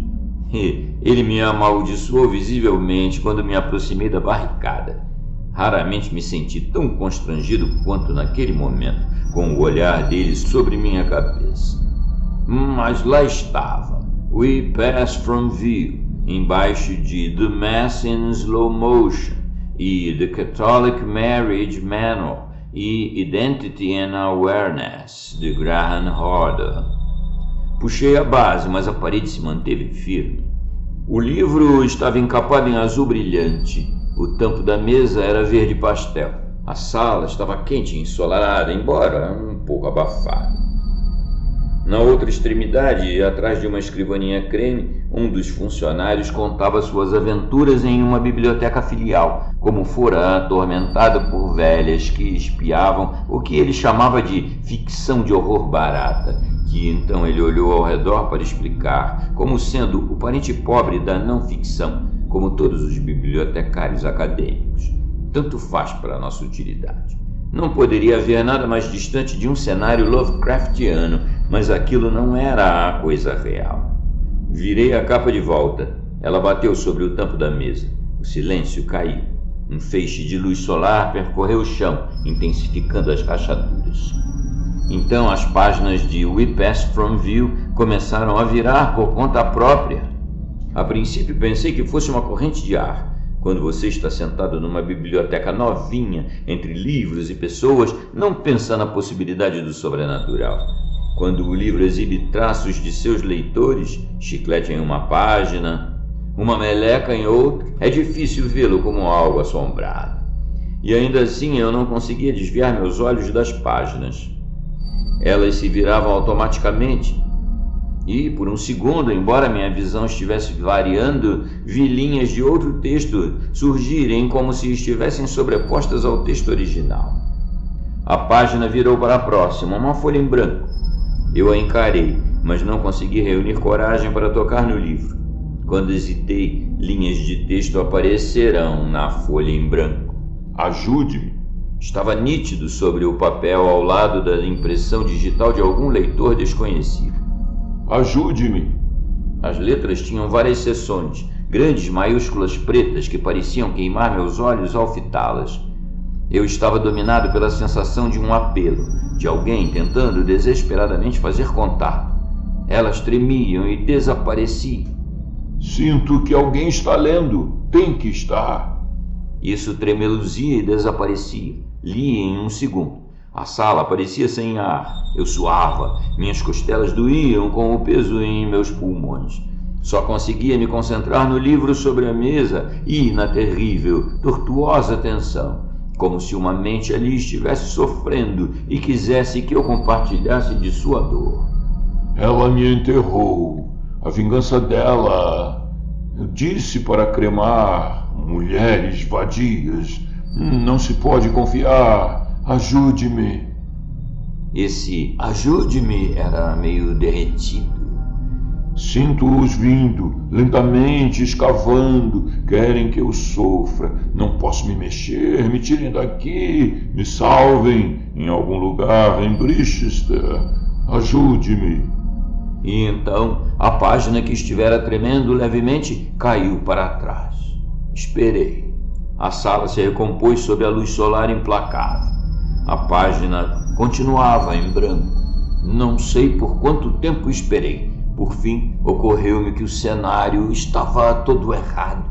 Ele me amaldiçoou visivelmente quando me aproximei da barricada. Raramente me senti tão constrangido quanto naquele momento, com o olhar dele sobre minha cabeça. Mas lá estava, We Pass From View, embaixo de The Mass in Slow Motion, e The Catholic Marriage Manual, e Identity and Awareness, de Graham Horder. Puxei a base, mas a parede se manteve firme. O livro estava encapado em azul brilhante. O tampo da mesa era verde pastel. A sala estava quente e ensolarada, embora um pouco abafada. Na outra extremidade, atrás de uma escrivaninha creme, um dos funcionários contava suas aventuras em uma biblioteca filial, como fora atormentada por velhas que espiavam o que ele chamava de ficção de horror barata, que então ele olhou ao redor para explicar, como sendo o parente pobre da não-ficção, como todos os bibliotecários acadêmicos. Tanto faz para a nossa utilidade. Não poderia haver nada mais distante de um cenário Lovecraftiano, mas aquilo não era a coisa real. Virei a capa de volta. Ela bateu sobre o tampo da mesa. O silêncio caiu. Um feixe de luz solar percorreu o chão, intensificando as rachaduras. Então as páginas de We Pass From View começaram a virar por conta própria. A princípio pensei que fosse uma corrente de ar. Quando você está sentado numa biblioteca novinha, entre livros e pessoas, não pensa na possibilidade do sobrenatural. Quando o livro exibe traços de seus leitores, chiclete em uma página, uma meleca em outra, é difícil vê-lo como algo assombrado. E ainda assim eu não conseguia desviar meus olhos das páginas. Elas se viravam automaticamente e, por um segundo, embora minha visão estivesse variando, vi linhas de outro texto surgirem como se estivessem sobrepostas ao texto original. A página virou para a próxima, uma folha em branco. Eu a encarei, mas não consegui reunir coragem para tocar no livro. Quando hesitei, linhas de texto apareceram na folha em branco. Ajude-me. Estava nítido sobre o papel ao lado da impressão digital de algum leitor desconhecido. Ajude-me. As letras tinham várias seções, grandes maiúsculas pretas que pareciam queimar meus olhos ao fitá-las. Eu estava dominado pela sensação de um apelo, de alguém tentando desesperadamente fazer contato. Elas tremiam e desapareciam. Sinto que alguém está lendo. Tem que estar. Isso tremeluzia e desaparecia. Li em um segundo. A sala parecia sem ar. Eu suava. Minhas costelas doíam com o peso em meus pulmões. Só conseguia me concentrar no livro sobre a mesa e na terrível, tortuosa tensão. Como se uma mente ali estivesse sofrendo e quisesse que eu compartilhasse de sua dor. Ela me enterrou. A vingança dela. Eu disse para cremar. Mulheres vadias. Não se pode confiar. Ajude-me. Esse ajude-me era meio derretido. Sinto-os vindo, lentamente escavando. Querem que eu sofra. Não posso me mexer. Me tirem daqui. Me salvem em algum lugar em Brichester. Ajude-me. E então a página que estivera tremendo levemente caiu para trás. Esperei. A sala se recompôs sob a luz solar implacável. A página continuava em branco. Não sei por quanto tempo esperei. Por fim, ocorreu-me que o cenário estava todo errado.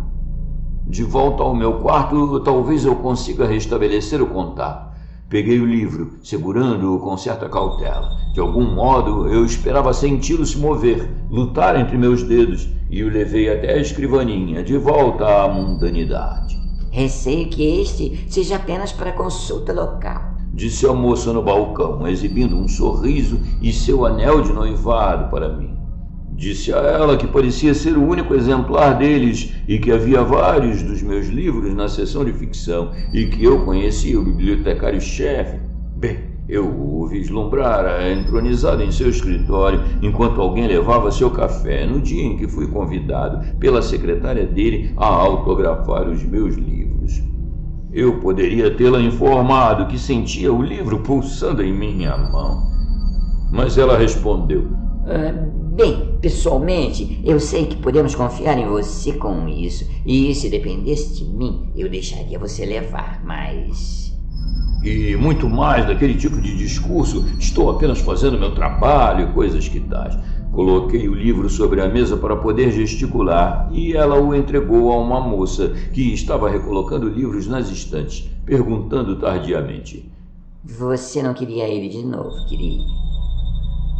De volta ao meu quarto, talvez eu consiga restabelecer o contato. Peguei o livro, segurando-o com certa cautela. De algum modo, eu esperava senti-lo se mover, lutar entre meus dedos, e o levei até a escrivaninha, de volta à mundanidade. Receio que este seja apenas para consulta local, disse a moça no balcão, exibindo um sorriso e seu anel de noivado para mim. Disse a ela que parecia ser o único exemplar deles e que havia vários dos meus livros na seção de ficção e que eu conhecia o bibliotecário-chefe. Bem, eu o vislumbrara entronizado em seu escritório enquanto alguém levava seu café no dia em que fui convidado pela secretária dele a autografar os meus livros. Eu poderia tê-la informado que sentia o livro pulsando em minha mão, mas ela respondeu: Bem, pessoalmente, eu sei que podemos confiar em você com isso, e se dependesse de mim, eu deixaria você levar, mas... E muito mais daquele tipo de discurso, estou apenas fazendo meu trabalho e coisas que tais. Coloquei o livro sobre a mesa para poder gesticular, e ela o entregou a uma moça que estava recolocando livros nas estantes, perguntando tardiamente: Você não queria ele de novo, querido?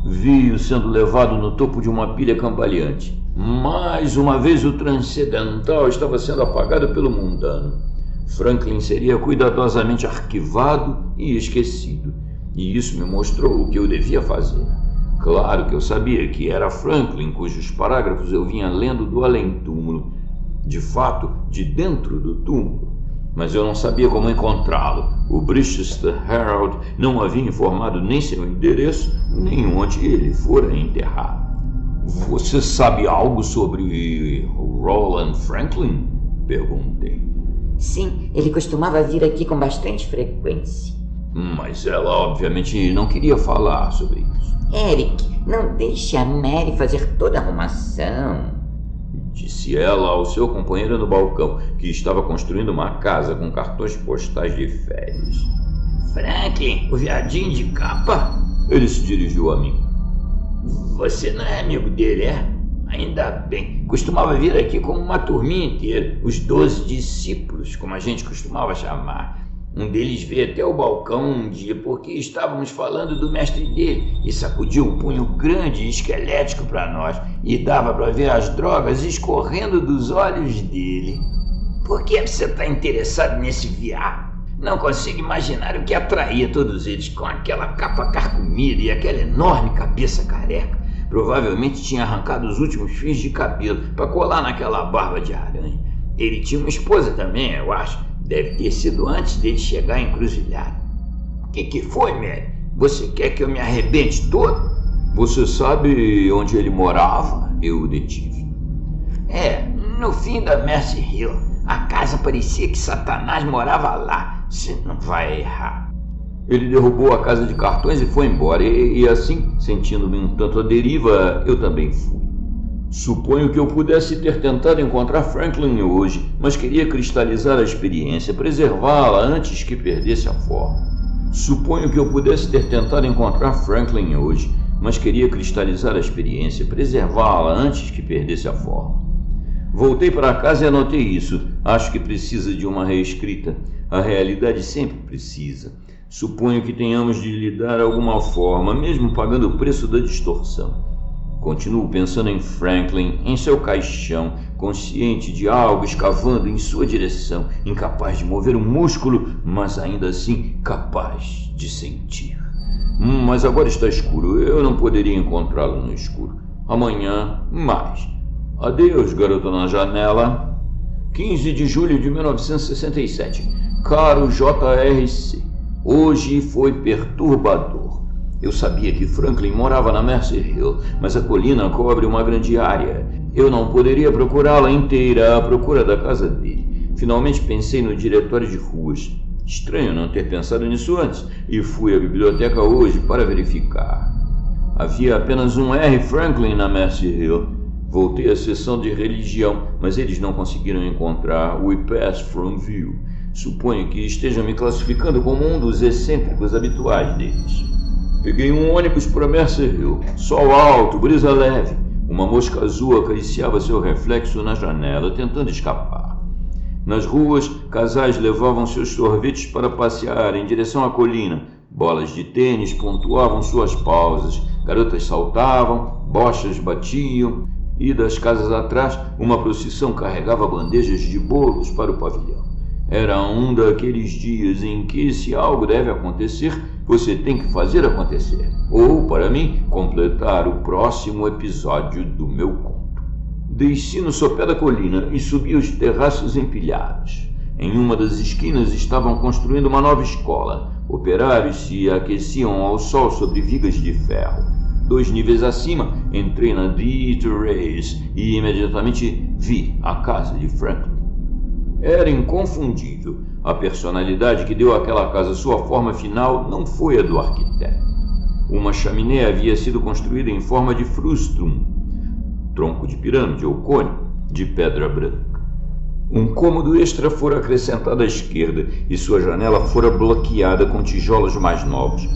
Vi-o sendo levado no topo de uma pilha cambaleante. Mais uma vez o transcendental estava sendo apagado pelo mundano. Franklin seria cuidadosamente arquivado e esquecido, e isso me mostrou o que eu devia fazer. Claro que eu sabia que era Franklin cujos parágrafos eu vinha lendo do além-túmulo, de fato, de dentro do túmulo. Mas eu não sabia como encontrá-lo. O Brichester Herald não havia informado nem seu endereço, nem onde ele fora enterrado. Você sabe algo sobre Roland Franklin? Perguntei. Sim, ele costumava vir aqui com bastante frequência. Mas ela obviamente não queria falar sobre isso. Eric, não deixe a Mary fazer toda a arrumação, disse ela ao seu companheiro no balcão, que estava construindo uma casa com cartões postais de férias. Franklin, o viadinho de capa? Ele se dirigiu a mim. Você não é amigo dele, é? Ainda bem. Costumava vir aqui com uma turminha inteira, os 12 discípulos, como a gente costumava chamar. Um deles veio até o balcão um dia porque estávamos falando do mestre dele e sacudiu um punho grande e esquelético para nós e dava para ver as drogas escorrendo dos olhos dele. Por que você está interessado nesse viado? Não consigo imaginar o que atraía todos eles com aquela capa carcomida e aquela enorme cabeça careca. Provavelmente tinha arrancado os últimos fios de cabelo para colar naquela barba de aranha. Ele tinha uma esposa também, eu acho. Deve ter sido antes dele chegar à encruzilhada. O que foi, Mary? Você quer que eu me arrebente todo? Você sabe onde ele morava? Eu o detive. No fim da Mercy Hill. A casa parecia que Satanás morava lá. Você não vai errar. Ele derrubou a casa de cartões e foi embora. E assim, sentindo-me um tanto à deriva, eu também fui. Suponho que eu pudesse ter tentado encontrar Franklin hoje, mas queria cristalizar a experiência, preservá-la antes que perdesse a forma. Suponho que eu pudesse ter tentado encontrar Franklin hoje, mas queria cristalizar a experiência, preservá-la antes que perdesse a forma. Voltei para casa e anotei isso. Acho que precisa de uma reescrita. A realidade sempre precisa. Suponho que tenhamos de lhe dar alguma forma, mesmo pagando o preço da distorção. Continuo pensando em Franklin, em seu caixão, consciente de algo escavando em sua direção, incapaz de mover um músculo, mas ainda assim capaz de sentir. Mas agora está escuro, eu não poderia encontrá-lo no escuro. Amanhã, mais. Adeus, garota na janela. 15 de julho de 1967. Caro JRC, hoje foi perturbador. Eu sabia que Franklin morava na Mercy Hill, mas a colina cobre uma grande área. Eu não poderia procurá-la inteira à procura da casa dele. Finalmente pensei no diretório de ruas. Estranho não ter pensado nisso antes, e fui à biblioteca hoje para verificar. Havia apenas um R. Franklin na Mercy Hill. Voltei à seção de religião, mas eles não conseguiram encontrar We Pass From View. Suponho que estejam me classificando como um dos excêntricos habituais deles. Peguei um ônibus para Mercy Hill. Sol alto, brisa leve. Uma mosca azul acariciava seu reflexo na janela, tentando escapar. Nas ruas, casais levavam seus sorvetes para passear em direção à colina. Bolas de tênis pontuavam suas pausas. Garotas saltavam, bochas batiam. E das casas atrás, uma procissão carregava bandejas de bolos para o pavilhão. Era um daqueles dias em que, se algo deve acontecer, você tem que fazer acontecer. Ou, para mim, completar o próximo episódio do meu conto. Desci no sopé da colina e subi os terraços empilhados. Em uma das esquinas estavam construindo uma nova escola. Operários se aqueciam ao sol sobre vigas de ferro. 2 níveis acima, entrei na The Terrace e imediatamente vi a casa de Franklin. Era inconfundível. A personalidade que deu àquela casa sua forma final não foi a do arquiteto. Uma chaminé havia sido construída em forma de frustrum, tronco de pirâmide ou cone, de pedra branca. Um cômodo extra fora acrescentado à esquerda e sua janela fora bloqueada com tijolos mais novos.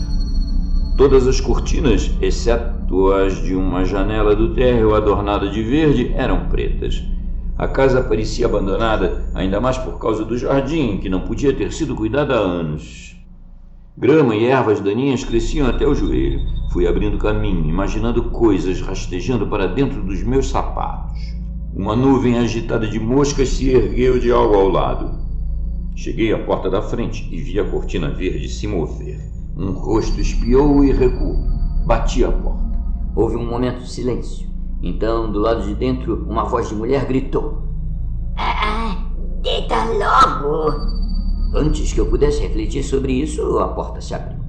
Todas as cortinas, exceto as de uma janela do térreo adornada de verde, eram pretas. A casa parecia abandonada, ainda mais por causa do jardim, que não podia ter sido cuidado há anos. Grama e ervas daninhas cresciam até o joelho. Fui abrindo caminho, imaginando coisas rastejando para dentro dos meus sapatos. Uma nuvem agitada de moscas se ergueu de algo ao lado. Cheguei à porta da frente e vi a cortina verde se mover. Um rosto espiou e recuou. Bati a porta. Houve um momento de silêncio. Então, do lado de dentro, uma voz de mulher gritou: Deita logo! Antes que eu pudesse refletir sobre isso, a porta se abriu.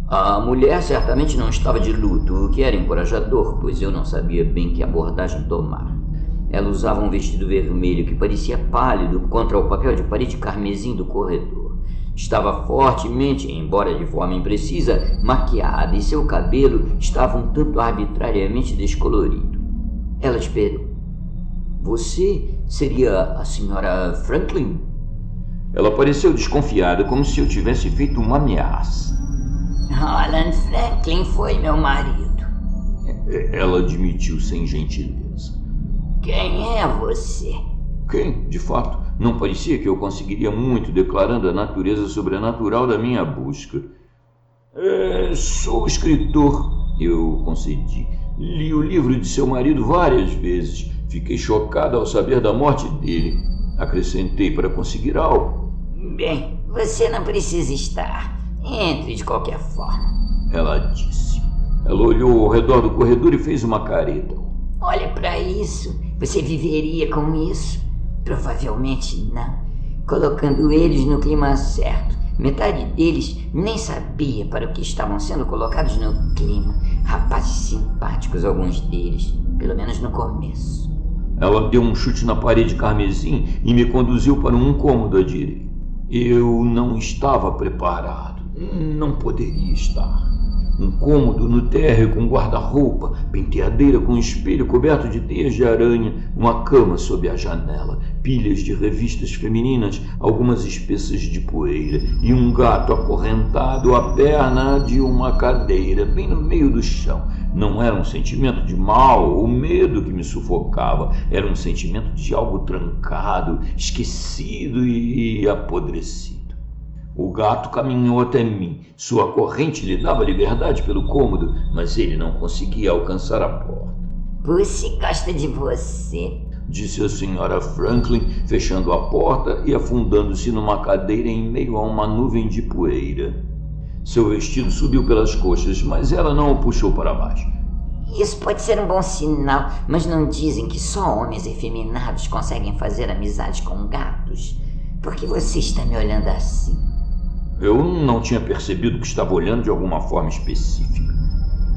A mulher certamente não estava de luto, o que era encorajador, pois eu não sabia bem que abordagem tomar. Ela usava um vestido vermelho que parecia pálido contra o papel de parede carmesim do corredor. Estava fortemente, embora de forma imprecisa, maquiada e seu cabelo estava um tanto arbitrariamente descolorido. Ela esperou. Você seria a senhora Franklin? Ela pareceu desconfiada, como se eu tivesse feito uma ameaça. Roland Franklin foi meu marido. Ela admitiu sem gentileza. Quem é você? Quem, de fato? Não parecia que eu conseguiria muito, declarando a natureza sobrenatural da minha busca. Sou escritor, eu concedi. Li o livro de seu marido várias vezes. Fiquei chocado ao saber da morte dele. Acrescentei para conseguir algo. Bem, você não precisa estar. Entre de qualquer forma. Ela disse. Ela olhou ao redor do corredor e fez uma careta. Olha para isso. Você viveria com isso? Provavelmente não. Colocando eles no clima certo. Metade deles nem sabia para o que estavam sendo colocados no clima. Rapazes simpáticos, alguns deles. Pelo menos no começo. Ela deu um chute na parede carmesim e me conduziu para um cômodo à direita. Eu não estava preparado. Não poderia estar. Um cômodo no térreo com guarda-roupa, penteadeira com espelho coberto de teias de aranha, uma cama sob a janela, pilhas de revistas femininas, algumas espessas de poeira e um gato acorrentado à perna de uma cadeira, bem no meio do chão. Não era um sentimento de mal ou medo que me sufocava, era um sentimento de algo trancado, esquecido e apodrecido. O gato caminhou até mim. Sua corrente lhe dava liberdade pelo cômodo, mas ele não conseguia alcançar a porta. Pussy gosta de você, disse a senhora Franklin, fechando a porta e afundando-se numa cadeira em meio a uma nuvem de poeira. Seu vestido subiu pelas coxas, mas ela não o puxou para baixo. Isso pode ser um bom sinal, mas não dizem que só homens efeminados conseguem fazer amizade com gatos? Por que você está me olhando assim? Eu não tinha percebido que estava olhando de alguma forma específica.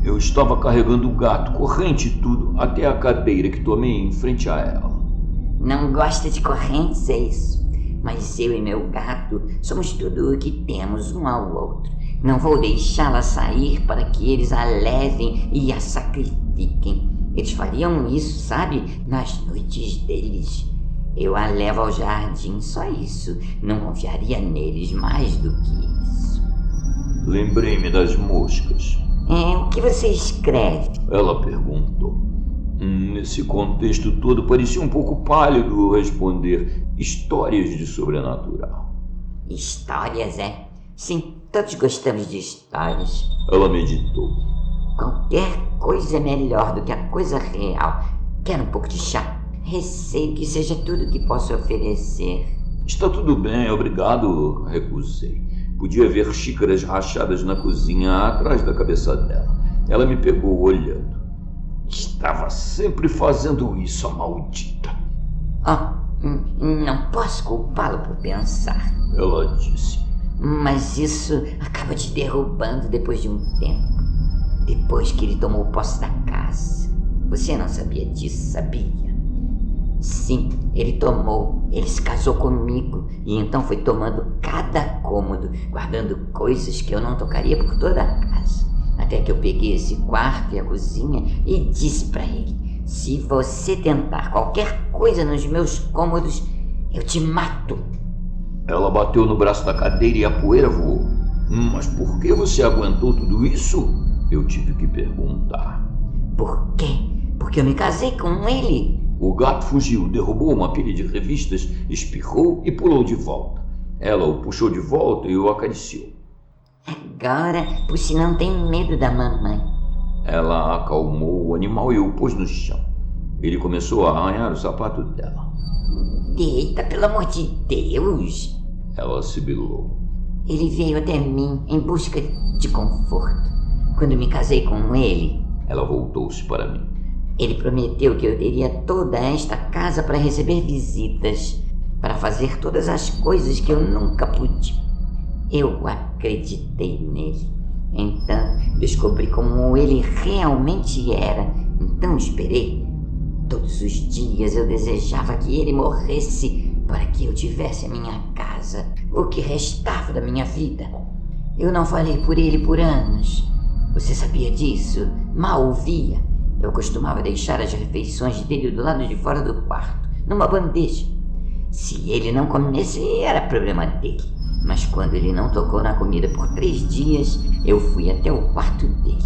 Eu estava carregando o gato, corrente e tudo, até a cadeira que tomei em frente a ela. Não gosta de correntes, é isso? Mas eu e meu gato somos tudo o que temos um ao outro. Não vou deixá-la sair para que eles a levem e a sacrifiquem. Eles fariam isso, sabe? Nas noites deles. Eu a levo ao jardim, só isso. Não confiaria neles mais do que isso. Lembrei-me das moscas. O que você escreve? Ela perguntou. Nesse contexto todo, parecia um pouco pálido responder. Histórias de sobrenatural. Histórias, é? Sim, todos gostamos de histórias. Ela meditou. Qualquer coisa é melhor do que a coisa real. Quer um pouco de chá? Receio que seja tudo que posso oferecer. Está tudo bem, obrigado, recusei. Podia ver xícaras rachadas na cozinha atrás da cabeça dela. Ela me pegou olhando. Estava sempre fazendo isso, a maldita. Não posso culpá-lo por pensar. Ela disse. Mas isso acaba te derrubando depois de um tempo. Depois que ele tomou posse da casa. Você não sabia disso, sabia? Sim, ele tomou. Ele se casou comigo e então foi tomando cada cômodo, guardando coisas que eu não tocaria por toda a casa. Até que eu peguei esse quarto e a cozinha e disse para ele: se você tentar qualquer coisa nos meus cômodos, eu te mato. Ela bateu no braço da cadeira e a poeira voou. Mas por que você aguentou tudo isso? Eu tive que perguntar. Por quê? Porque eu me casei com ele. O gato fugiu, derrubou uma pilha de revistas, espirrou e pulou de volta. Ela o puxou de volta e o acariciou. Agora, Pussy não tem medo da mamãe. Ela acalmou o animal e o pôs no chão. Ele começou a arranhar o sapato dela. Eita, pelo amor de Deus! Ela sibilou. Ele veio até mim em busca de conforto. Quando me casei com ele... Ela voltou-se para mim. Ele prometeu que eu teria toda esta casa para receber visitas, para fazer todas as coisas que eu nunca pude. Eu acreditei nele. Então descobri como ele realmente era. Então esperei. Todos os dias eu desejava que ele morresse para que eu tivesse a minha casa, o que restava da minha vida. Eu não falei por ele por anos. Você sabia disso? Mal ouvia. Eu costumava deixar as refeições dele do lado de fora do quarto, numa bandeja. Se ele não comesse, era problema dele. Mas quando ele não tocou na comida por 3 dias, eu fui até o quarto dele.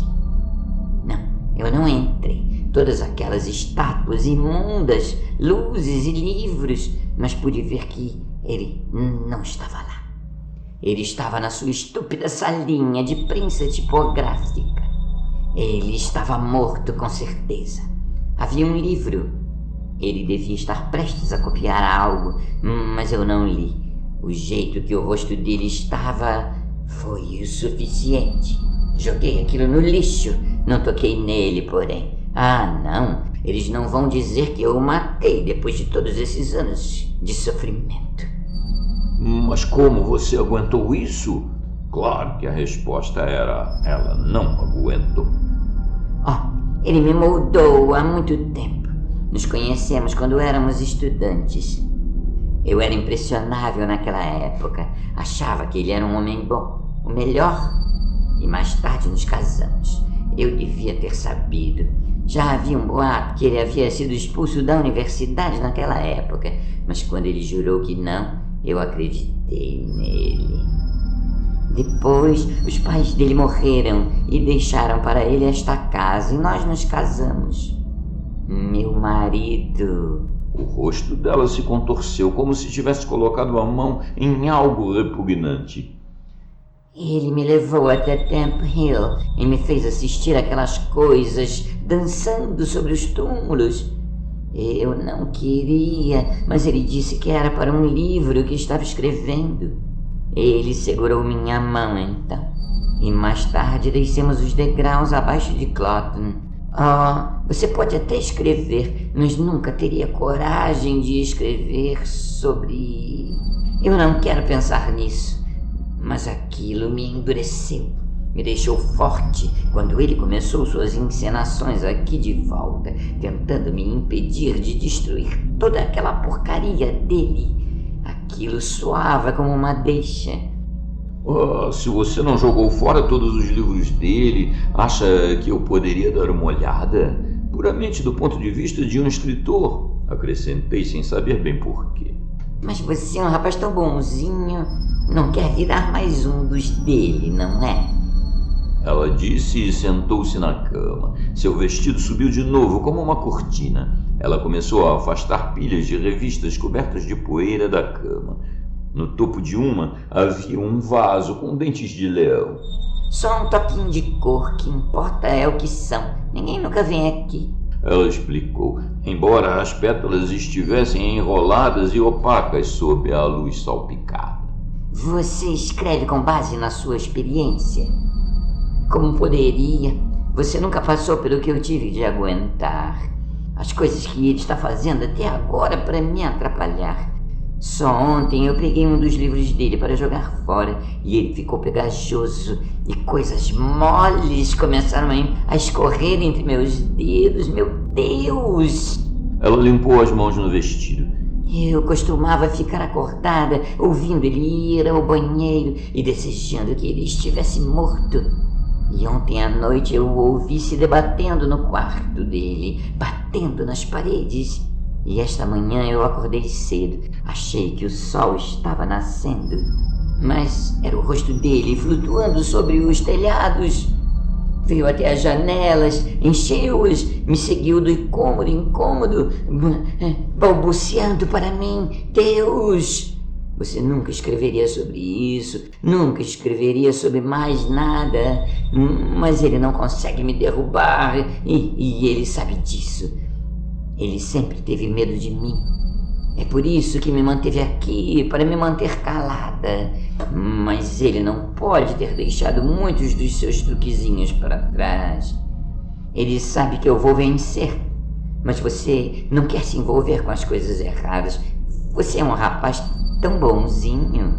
Não, eu não entrei. Todas aquelas estátuas imundas, luzes e livros, mas pude ver que ele não estava lá. Ele estava na sua estúpida salinha de prensa tipográfica. Ele estava morto, com certeza. Havia um livro. Ele devia estar prestes a copiar algo, mas eu não li. O jeito que o rosto dele estava foi o suficiente. Joguei aquilo no lixo. Não toquei nele, porém. Ah, não. Eles não vão dizer que eu o matei depois de todos esses anos de sofrimento. Mas como você aguentou isso? Claro que a resposta era: ela não aguentou. Ele me moldou há muito tempo. Nos conhecemos quando éramos estudantes. Eu era impressionável naquela época. Achava que ele era um homem bom, o melhor. E mais tarde nos casamos. Eu devia ter sabido. Já havia um boato que ele havia sido expulso da universidade naquela época. Mas quando ele jurou que não, eu acreditei nele. Depois, os pais dele morreram e deixaram para ele esta casa, e nós nos casamos. Meu marido... O rosto dela se contorceu, como se tivesse colocado a mão em algo repugnante. Ele me levou até Temple Hill e me fez assistir aquelas coisas dançando sobre os túmulos. Eu não queria, mas ele disse que era para um livro que estava escrevendo. Ele segurou minha mão então, e mais tarde descemos os degraus abaixo de Cloton. Você pode até escrever, mas nunca teria coragem de escrever sobre... Eu não quero pensar nisso, mas aquilo me endureceu, me deixou forte quando ele começou suas encenações aqui de volta, tentando me impedir de destruir toda aquela porcaria dele. Aquilo soava como uma deixa. Se você não jogou fora todos os livros dele, acha que eu poderia dar uma olhada? Puramente do ponto de vista de um escritor, acrescentei sem saber bem porquê. Mas você é um rapaz tão bonzinho, não quer virar mais um dos dele, não é? Ela disse e sentou-se na cama. Seu vestido subiu de novo como uma cortina. Ela começou a afastar pilhas de revistas cobertas de poeira da cama. No topo de uma havia um vaso com dentes de leão. Só um toquinho de cor, que importa é o que são. Ninguém nunca vem aqui. Ela explicou, embora as pétalas estivessem enroladas e opacas sob a luz salpicada. Você escreve com base na sua experiência? Como poderia? Você nunca passou pelo que eu tive de aguentar. As coisas que ele está fazendo até agora para me atrapalhar. Só ontem eu peguei um dos livros dele para jogar fora e ele ficou pegajoso e coisas moles começaram a escorrer entre meus dedos. Meu Deus! Ela limpou as mãos no vestido. Eu costumava ficar acordada ouvindo ele ir ao banheiro e desejando que ele estivesse morto. E ontem à noite eu o ouvi se debatendo no quarto dele, batendo nas paredes. E esta manhã eu acordei cedo. Achei que o sol estava nascendo, mas era o rosto dele flutuando sobre os telhados. Veio até as janelas, encheu-as, me seguiu do incômodo em incômodo, balbuciando para mim: Deus! Você nunca escreveria sobre isso, nunca escreveria sobre mais nada, mas ele não consegue me derrubar e ele sabe disso. Ele sempre teve medo de mim. É por isso que me manteve aqui, para me manter calada. Mas ele não pode ter deixado muitos dos seus truquezinhos para trás. Ele sabe que eu vou vencer. Mas você não quer se envolver com as coisas erradas. Você é um rapaz tão bonzinho.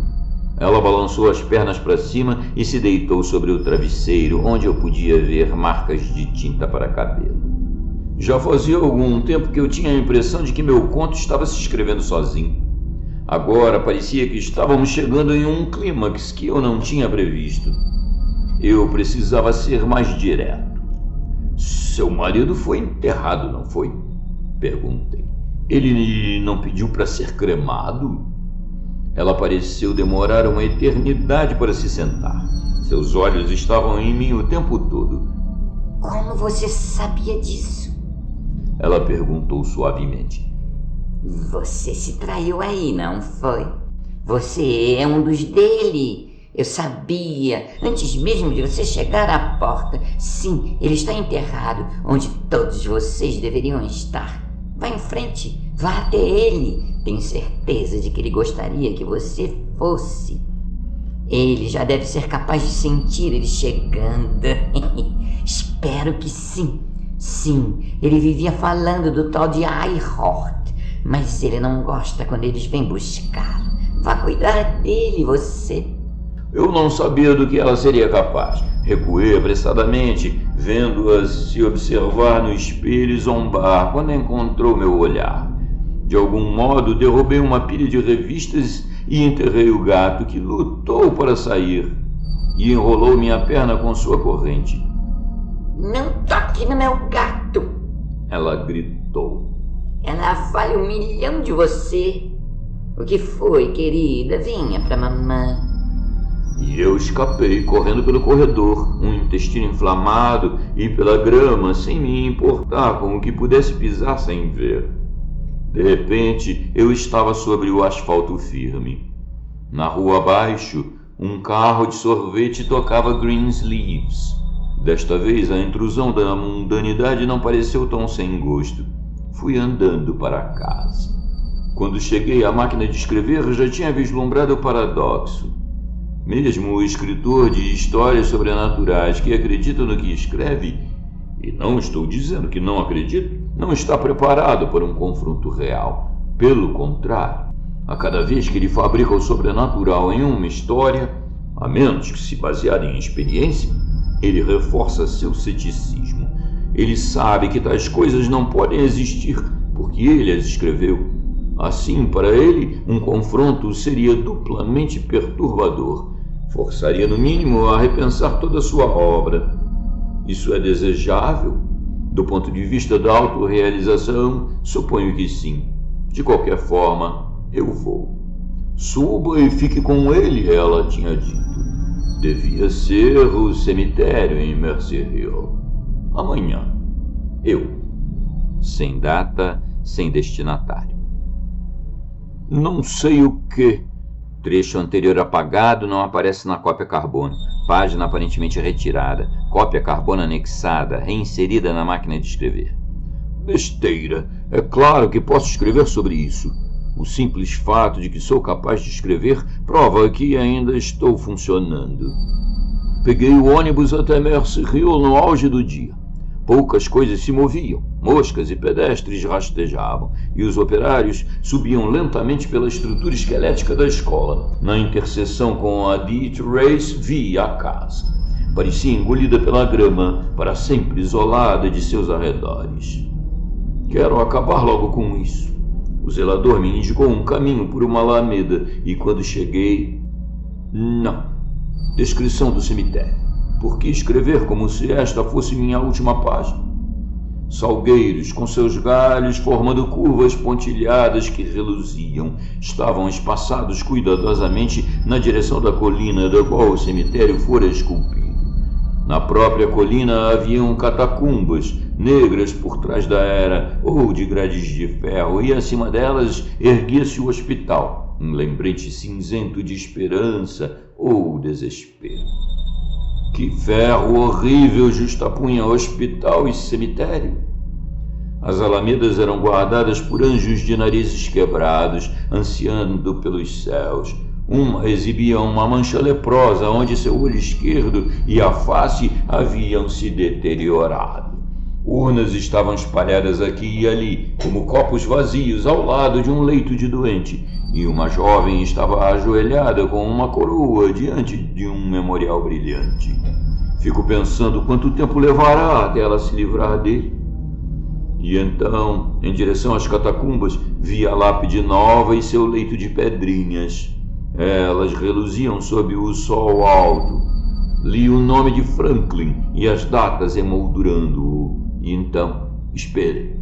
Ela balançou as pernas para cima e se deitou sobre o travesseiro, onde eu podia ver marcas de tinta para cabelo. Já fazia algum tempo que eu tinha a impressão de que meu conto estava se escrevendo sozinho. Agora parecia que estávamos chegando em um clímax que eu não tinha previsto. Eu precisava ser mais direto. Seu marido foi enterrado, não foi? Perguntei. Ele não pediu para ser cremado? Ela pareceu demorar uma eternidade para se sentar. Seus olhos estavam em mim o tempo todo. Como você sabia disso? Ela perguntou suavemente. Você se traiu aí, não foi? Você é um dos dele. Eu sabia, antes mesmo de você chegar à porta. Sim, ele está enterrado, onde todos vocês deveriam estar. Vá em frente, vá até ele. Tenho certeza de que ele gostaria que você fosse. Ele já deve ser capaz de sentir ele chegando. Espero que sim. Sim, ele vivia falando do tal de Eyhort, mas ele não gosta quando eles vêm buscar. Vá cuidar dele, você. Eu não sabia do que ela seria capaz. Recuei apressadamente, vendo-a se observar no espelho e zombar quando encontrou meu olhar. De algum modo, derrubei uma pilha de revistas e enterrei o gato, que lutou para sair e enrolou minha perna com sua corrente. Não toque no meu gato! Ela gritou. Ela vale 1 milhão de você. O que foi, querida? Venha pra mamãe. E eu escapei, correndo pelo corredor, um intestino inflamado, e pela grama, sem me importar com o que pudesse pisar sem ver. De repente, eu estava sobre o asfalto firme. Na rua abaixo, um carro de sorvete tocava Greensleeves. Desta vez, a intrusão da mundanidade não pareceu tão sem gosto. Fui andando para casa. Quando cheguei à máquina de escrever, já tinha vislumbrado o paradoxo. Mesmo o escritor de histórias sobrenaturais que acredita no que escreve, e não estou dizendo que não acredito, não está preparado para um confronto real. Pelo contrário, a cada vez que ele fabrica o sobrenatural em uma história, a menos que se baseada em experiência, ele reforça seu ceticismo. Ele sabe que tais coisas não podem existir, porque ele as escreveu. Assim, para ele, um confronto seria duplamente perturbador. Forçaria, no mínimo, a repensar toda a sua obra. Isso é desejável? Do ponto de vista da autorrealização, suponho que sim. De qualquer forma, eu vou. Suba e fique com ele, ela tinha dito. Devia ser o cemitério em Mercy Hill. Amanhã. Eu. Sem data, sem destinatário. Não sei o que. Trecho anterior apagado não aparece na cópia carbono. Página aparentemente retirada. Cópia carbono anexada, reinserida na máquina de escrever. Besteira. É claro que posso escrever sobre isso. O simples fato de que sou capaz de escrever prova que ainda estou funcionando. Peguei o ônibus até Mercy Hill no auge do dia. Poucas coisas se moviam, moscas e pedestres rastejavam, e os operários subiam lentamente pela estrutura esquelética da escola. Na interseção com a Death Race vi a casa. Parecia engolida pela grama, para sempre isolada de seus arredores. Quero acabar logo com isso. O zelador me indicou um caminho por uma alameda, e quando cheguei... Não. Descrição do cemitério. Por que escrever como se esta fosse minha última página? Salgueiros, com seus galhos formando curvas pontilhadas que reluziam, estavam espaçados cuidadosamente na direção da colina da qual o cemitério fora esculpido. Na própria colina haviam catacumbas, negras por trás da era, ou de grades de ferro, e acima delas erguia-se o hospital, um lembrete cinzento de esperança ou desespero. Que ferro horrível justapunha hospital e cemitério. As alamedas eram guardadas por anjos de narizes quebrados, ansiando pelos céus. Uma exibia uma mancha leprosa, onde seu olho esquerdo e a face haviam se deteriorado. Urnas estavam espalhadas aqui e ali, como copos vazios ao lado de um leito de doente, e uma jovem estava ajoelhada com uma coroa diante de um memorial brilhante. Fico pensando quanto tempo levará até ela se livrar dele. E então, em direção às catacumbas, vi a lápide nova e seu leito de pedrinhas. Elas reluziam sob o sol alto. Li o nome de Franklin e as datas emoldurando-o. E então, esperei.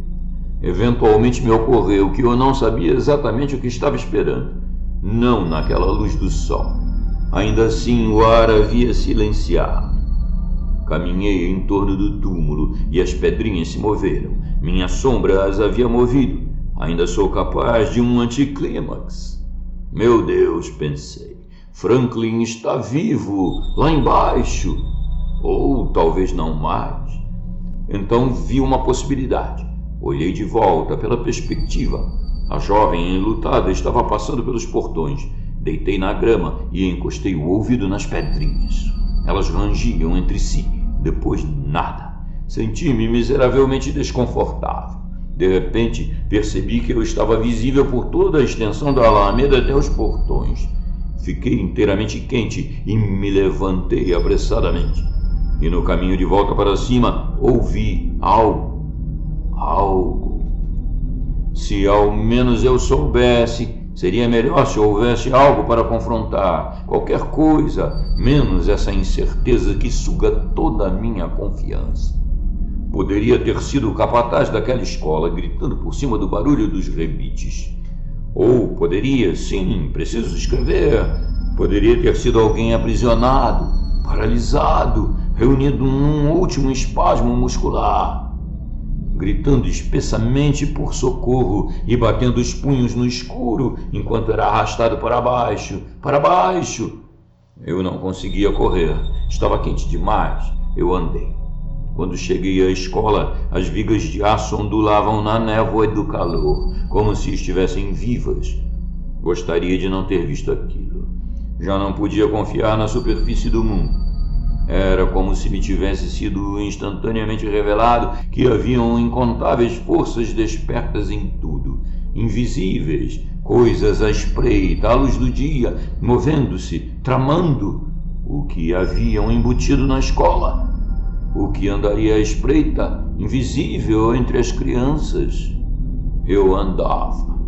Eventualmente me ocorreu que eu não sabia exatamente o que estava esperando. Não naquela luz do sol. Ainda assim, o ar havia silenciado. Caminhei em torno do túmulo e as pedrinhas se moveram. Minha sombra as havia movido. Ainda sou capaz de um anticlímax. Meu Deus, pensei. Franklin está vivo, lá embaixo. Ou talvez não mais. Então vi uma possibilidade. Olhei de volta pela perspectiva. A jovem enlutada estava passando pelos portões. Deitei na grama e encostei o ouvido nas pedrinhas. Elas rangiam entre si. Depois nada. Senti-me miseravelmente desconfortável. De repente, percebi que eu estava visível por toda a extensão da alameda até os portões. Fiquei inteiramente quente e me levantei apressadamente. E no caminho de volta para cima, ouvi algo. Se ao menos eu soubesse, seria melhor se houvesse algo para confrontar, qualquer coisa, menos essa incerteza que suga toda a minha confiança. Poderia ter sido o capataz daquela escola gritando por cima do barulho dos rebites. Ou poderia, sim, preciso escrever, poderia ter sido alguém aprisionado, paralisado, reunido num último espasmo muscular, gritando espessamente por socorro e batendo os punhos no escuro enquanto era arrastado para baixo, para baixo. Eu não conseguia correr, estava quente demais, eu andei. Quando cheguei à escola, as vigas de aço ondulavam na névoa do calor, como se estivessem vivas. Gostaria de não ter visto aquilo. Já não podia confiar na superfície do mundo. Era como se me tivesse sido instantaneamente revelado que haviam incontáveis forças despertas em tudo, invisíveis, coisas à espreita, à luz do dia, movendo-se, tramando, o que haviam embutido na escola. O que andaria à espreita, invisível entre as crianças. Eu andava.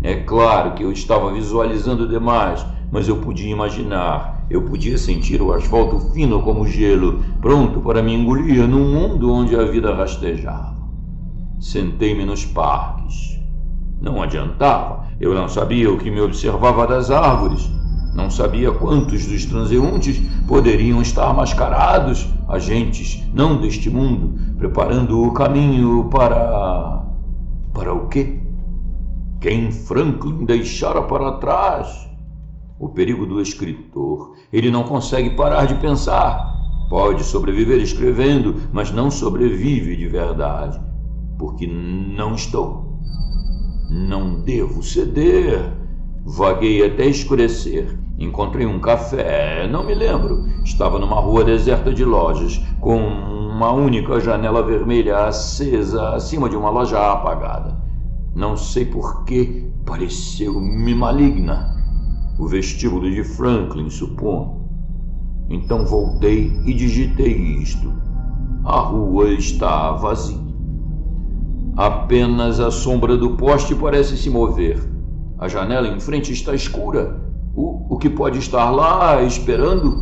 É claro que eu estava visualizando demais, mas eu podia imaginar, eu podia sentir o asfalto fino como gelo, pronto para me engolir num mundo onde a vida rastejava. Sentei-me nos parques. Não adiantava, eu não sabia o que me observava das árvores. Não sabia quantos dos transeuntes poderiam estar mascarados, agentes não deste mundo, preparando o caminho para... Para o quê? Quem Franklin deixara para trás? O perigo do escritor. Ele não consegue parar de pensar. Pode sobreviver escrevendo, mas não sobrevive de verdade. Porque não estou. Não devo ceder. Vaguei até escurecer. Encontrei um café, não me lembro. Estava numa rua deserta de lojas, com uma única janela vermelha acesa acima de uma loja apagada. Não sei por que pareceu-me maligna. O vestíbulo de Franklin, suponho. Então voltei e digitei isto. A rua está vazia. Apenas a sombra do poste parece se mover. A janela em frente está escura. O que pode estar lá esperando?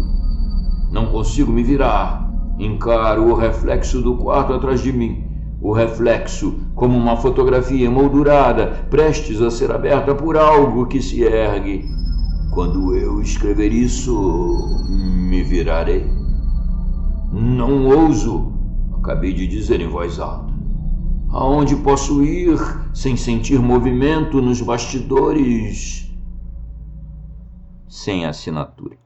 Não consigo me virar. Encaro o reflexo do quarto atrás de mim. O reflexo, como uma fotografia emoldurada, prestes a ser aberta por algo que se ergue. Quando eu escrever isso, me virarei. Não ouso, acabei de dizer em voz alta. Aonde posso ir sem sentir movimento nos bastidores? Sem assinatura.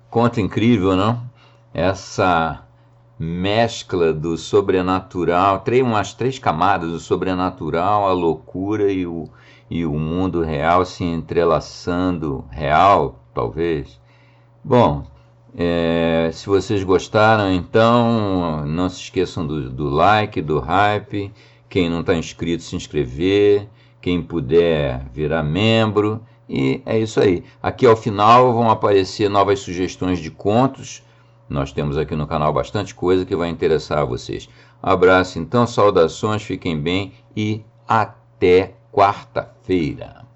Conto incrível, não? Essa mescla do sobrenatural, umas 3 camadas, o sobrenatural, a loucura e o mundo real se entrelaçando, real, talvez. Bom, se vocês gostaram, então, não se esqueçam do like, do hype, quem não está inscrito, se inscrever. quem puder virar membro. E é isso aí. Aqui ao final vão aparecer novas sugestões de contos. Nós temos aqui no canal bastante coisa que vai interessar a vocês. Abraço então, saudações, fiquem bem e até quarta-feira.